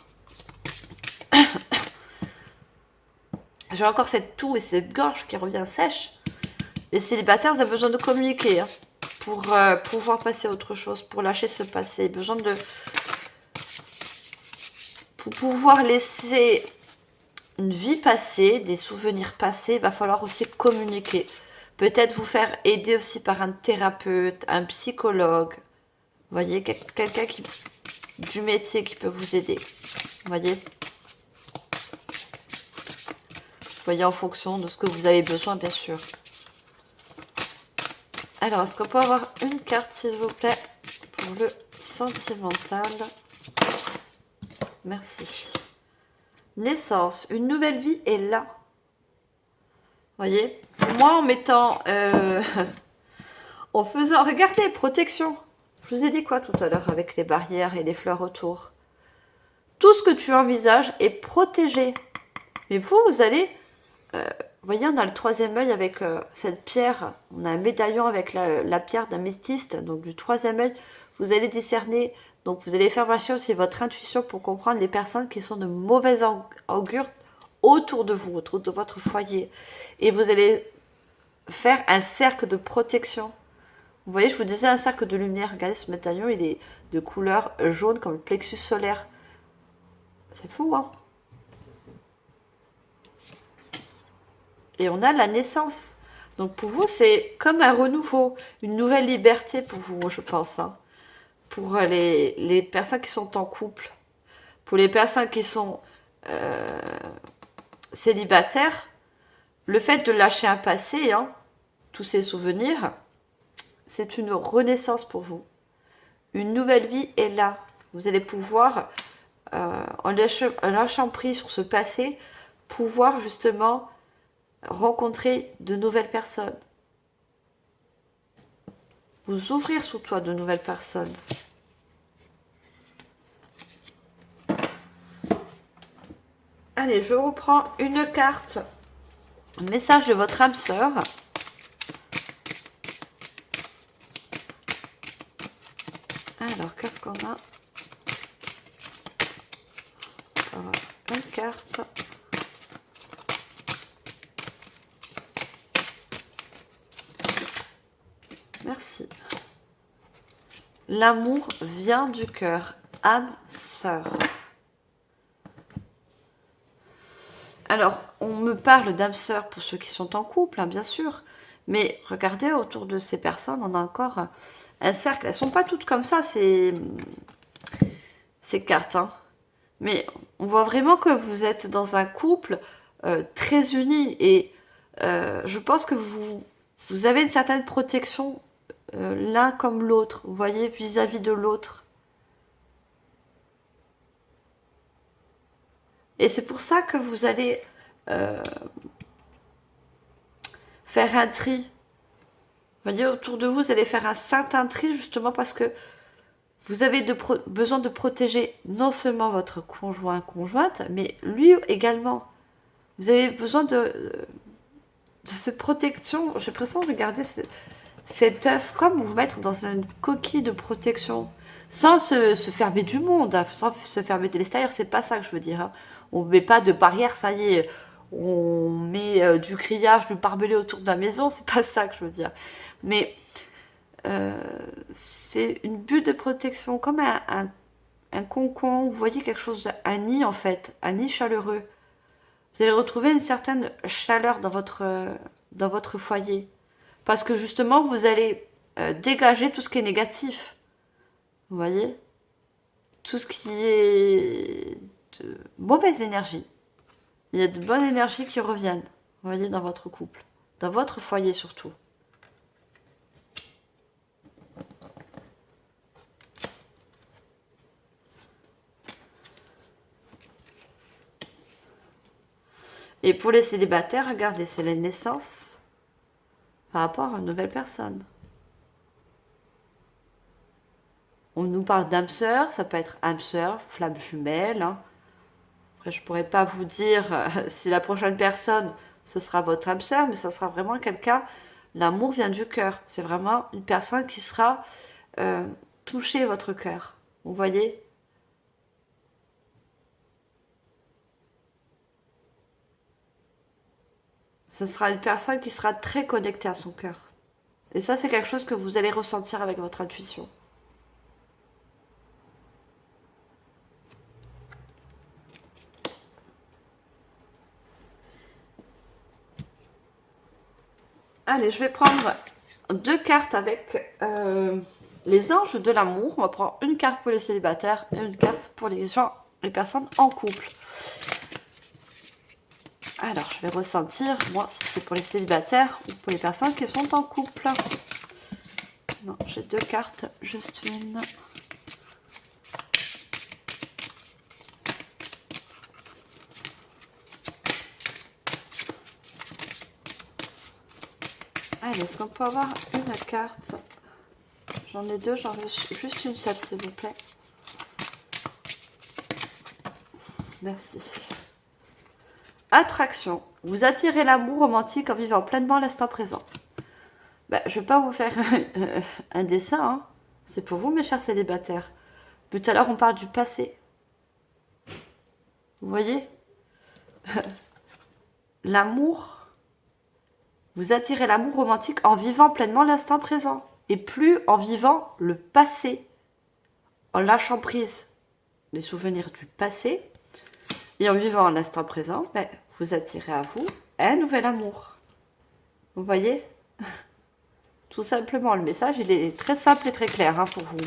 J'ai encore cette toux et cette gorge qui revient sèche. Les célibataires, vous avez besoin de communiquer hein, pour pouvoir passer à autre chose, pour lâcher ce passé. Besoin de... Pour pouvoir laisser une vie passée, des souvenirs passés, il va falloir aussi communiquer. Peut-être vous faire aider aussi par un thérapeute, un psychologue. Vous voyez, quelqu'un du métier qui peut vous aider. Vous voyez, en fonction de ce que vous avez besoin, bien sûr. Alors, est-ce qu'on peut avoir une carte, s'il vous plaît, pour le sentimental? Merci. Naissance, une nouvelle vie est là. Vous voyez, moi, en mettant... en faisant... Regardez, protection. Je vous ai dit quoi tout à l'heure avec les barrières et les fleurs autour? Tout ce que tu envisages est protégé. Mais vous allez... vous voyez, on a le troisième œil avec cette pierre. On a un médaillon avec la pierre d'améthyste. Donc, du troisième œil, vous allez discerner. Donc, vous allez faire marcher aussi votre intuition pour comprendre les personnes qui sont de mauvais augure autour de vous, autour de votre foyer. Et vous allez faire un cercle de protection. Vous voyez, je vous disais un cercle de lumière. Regardez, ce médaillon, il est de couleur jaune comme le plexus solaire. C'est fou, hein? Et on a la naissance. Donc pour vous, c'est comme un renouveau, une nouvelle liberté pour vous, je pense. Hein. Pour les personnes qui sont en couple, pour les personnes qui sont célibataires, le fait de lâcher un passé, hein, tous ces souvenirs, c'est une renaissance pour vous. Une nouvelle vie est là. Vous allez pouvoir, en lâchant prise sur ce passé, pouvoir justement rencontrer de nouvelles personnes. vous ouvrir surtout à de nouvelles personnes. Allez, je reprends une carte. Message de votre âme sœur. Alors, qu'est-ce qu'on a? Une carte. Merci. L'amour vient du cœur. Âme sœur. Alors, on me parle d'âme sœur pour ceux qui sont en couple, hein, bien sûr. Mais regardez, autour de ces personnes, on a encore un cercle. Elles ne sont pas toutes comme ça, ces cartes. Hein. Mais on voit vraiment que vous êtes dans un couple très uni. Et je pense que vous avez une certaine protection l'un comme l'autre. Vous voyez, vis-à-vis de l'autre. Et c'est pour ça que vous allez faire un tri. Vous voyez, autour de vous, vous allez faire un certain tri, justement parce que vous avez besoin de protéger non seulement votre conjoint, conjointe, mais lui également. Vous avez besoin de cette protection. J'ai l'impression de regarder cet œuf comme vous mettre dans une coquille de protection. Sans se fermer du monde, hein, sans se fermer de l'extérieur, c'est pas ça que je veux dire. Hein. On ne met pas de barrière, ça y est, on met du grillage, du barbelé autour de la maison, c'est pas ça que je veux dire. Mais c'est une bulle de protection, comme un concombre, vous voyez quelque chose, un nid en fait, un nid chaleureux. Vous allez retrouver une certaine chaleur dans votre foyer. Parce que justement, vous allez dégager tout ce qui est négatif. Vous voyez? Tout ce qui est de mauvaise énergie. Il y a de bonnes énergies qui reviennent, vous voyez, dans votre couple. Dans votre foyer surtout. Et pour les célibataires, regardez, c'est les naissances par rapport à une nouvelle personne. On nous parle d'âme sœur, ça peut être âme sœur, flamme jumelle. Hein. Après, je pourrais pas vous dire si la prochaine personne, ce sera votre âme sœur, mais ça sera vraiment quelqu'un, l'amour vient du cœur. C'est vraiment une personne qui sera toucher votre cœur. Vous voyez? Ce sera une personne qui sera très connectée à son cœur. Et ça, c'est quelque chose que vous allez ressentir avec votre intuition. Allez, je vais prendre 2 cartes avec les anges de l'amour. On va prendre une carte pour les célibataires et une carte pour les personnes en couple. Alors, je vais ressentir, moi, si c'est pour les célibataires ou pour les personnes qui sont en couple. Non, j'ai 2 cartes, juste une. Allez, est-ce qu'on peut avoir une carte? J'en ai 2, j'en veux juste une seule, s'il vous plaît. Merci. Attraction. Vous attirez l'amour romantique en vivant pleinement l'instant présent. Ben, je ne vais pas vous faire un dessin. Hein. C'est pour vous, mes chers célibataires. Tout à l'heure, on parle du passé. Vous voyez? L'amour. Vous attirez l'amour romantique en vivant pleinement l'instant présent. Et plus en vivant le passé. En lâchant prise les souvenirs du passé. Et en vivant l'instant présent, ben, vous attirez à vous un nouvel amour. Vous voyez? Tout simplement, le message, il est très simple et très clair hein, pour vous.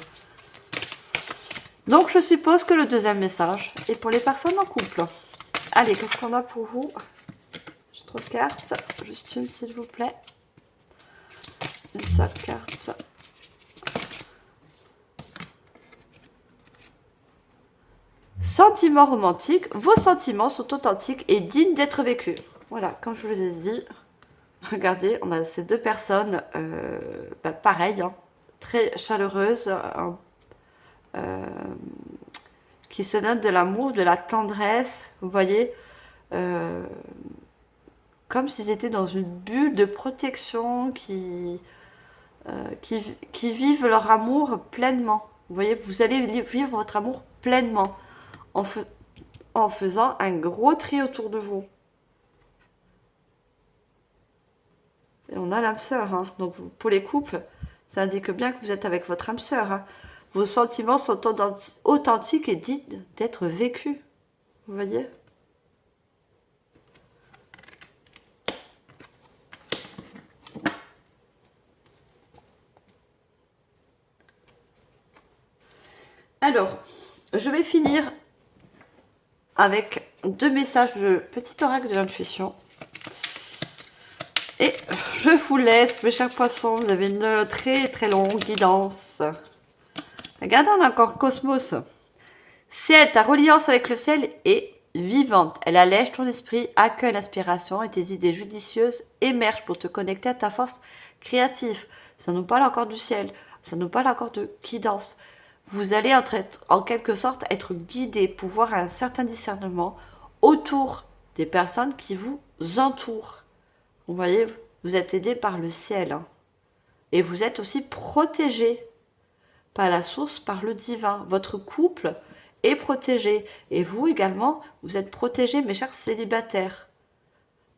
Donc, je suppose que le deuxième message est pour les personnes en couple. Allez, qu'est-ce qu'on a pour vous? J'ai trop de cartes. Juste une, s'il vous plaît. Une seule carte. Sentiments romantiques. Vos sentiments sont authentiques et dignes d'être vécus. Voilà, comme je vous l'ai dit. Regardez, on a ces 2 personnes, pareilles, hein, très chaleureuse, qui se donne de l'amour, de la tendresse, vous voyez, euh, comme s'ils étaient dans une bulle de protection qui vivent leur amour pleinement. Vous voyez, vous allez vivre votre amour pleinement en, en faisant un gros tri autour de vous. Et on a l'âme sœur, hein. Donc pour les couples, ça indique bien que vous êtes avec votre âme sœur, hein. Vos sentiments sont authentiques et dignes d'être vécus. Vous voyez? Alors, je vais finir avec 2 messages de petit oracle de l'intuition. Et je vous laisse, mes chers poissons, vous avez une très très longue guidance. Regardez, on a encore Cosmos. Ciel, ta reliance avec le ciel est vivante. Elle allège ton esprit, accueille l'inspiration et tes idées judicieuses émergent pour te connecter à ta force créative. Ça nous parle encore du ciel. Ça nous parle encore de guidance. Vous allez en quelque sorte être guidé, pouvoir un certain discernement autour des personnes qui vous entourent. Vous voyez, vous êtes aidé par le ciel. Hein. Et vous êtes aussi protégé par la source, par le divin. Votre couple est protégé. Et vous également, vous êtes protégés, mes chers célibataires,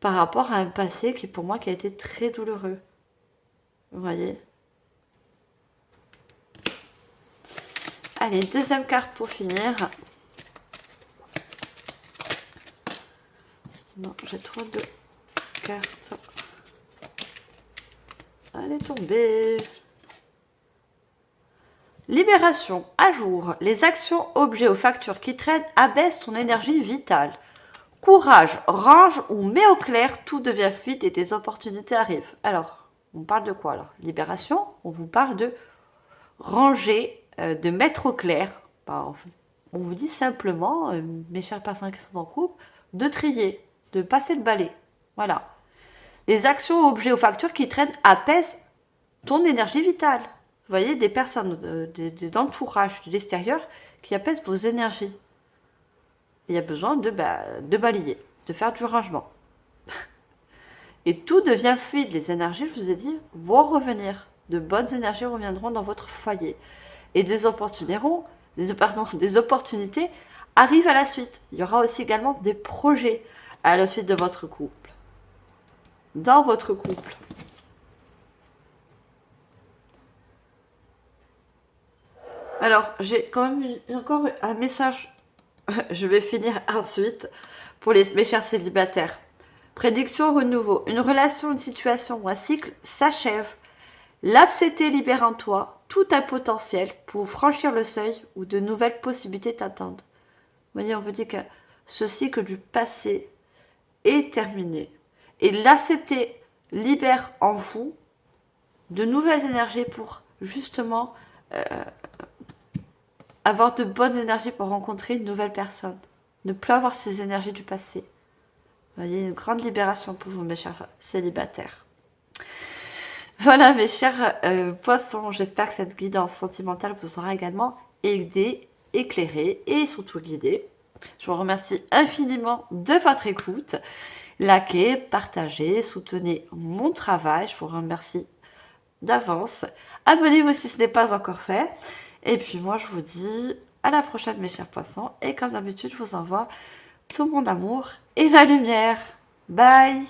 par rapport à un passé qui, pour moi, qui a été très douloureux. Vous voyez? Allez, deuxième carte pour finir. Non, j'ai trop de cartes. Elle est tombée. Libération, à jour. Les actions, objets ou factures qui traînent abaissent ton énergie vitale. Courage, range ou mets au clair, tout devient fluide et tes opportunités arrivent. Alors, on parle de quoi alors? Libération, on vous parle de ranger, de mettre au clair. On vous dit simplement, mes chères personnes qui sont en couple, de trier, de passer le balai. Voilà. Les actions, objets ou factures qui traînent apaisent ton énergie vitale. Vous voyez, des personnes d'entourage, de l'extérieur, qui apaisent vos énergies. Il y a besoin de balayer, de faire du rangement. Et tout devient fluide. Les énergies, je vous ai dit, vont revenir. De bonnes énergies reviendront dans votre foyer. Et des opportunités arrivent à la suite. Il y aura aussi également des projets à la suite de votre couple. Dans votre couple. Alors, j'ai quand même encore un message. Je vais finir ensuite pour mes chers célibataires. Prédiction renouveau. Une relation, une situation ou un cycle s'achève. L'abcété libère en toi tout un potentiel pour franchir le seuil où de nouvelles possibilités t'attendent. Vous voyez, on veut dire que ce cycle du passé est terminé. Et l'accepter libère en vous de nouvelles énergies pour justement avoir de bonnes énergies pour rencontrer une nouvelle personne. Ne plus avoir ces énergies du passé. Vous voyez, une grande libération pour vous, mes chers célibataires. Voilà, mes chers poissons, j'espère que cette guidance sentimentale vous aura également aidé, éclairé et surtout guidé. Je vous remercie infiniment de votre écoute. Likez, partagez, soutenez mon travail. Je vous remercie d'avance. Abonnez-vous si ce n'est pas encore fait. Et puis moi, je vous dis à la prochaine, mes chers poissons. Et comme d'habitude, je vous envoie tout mon amour et ma lumière. Bye!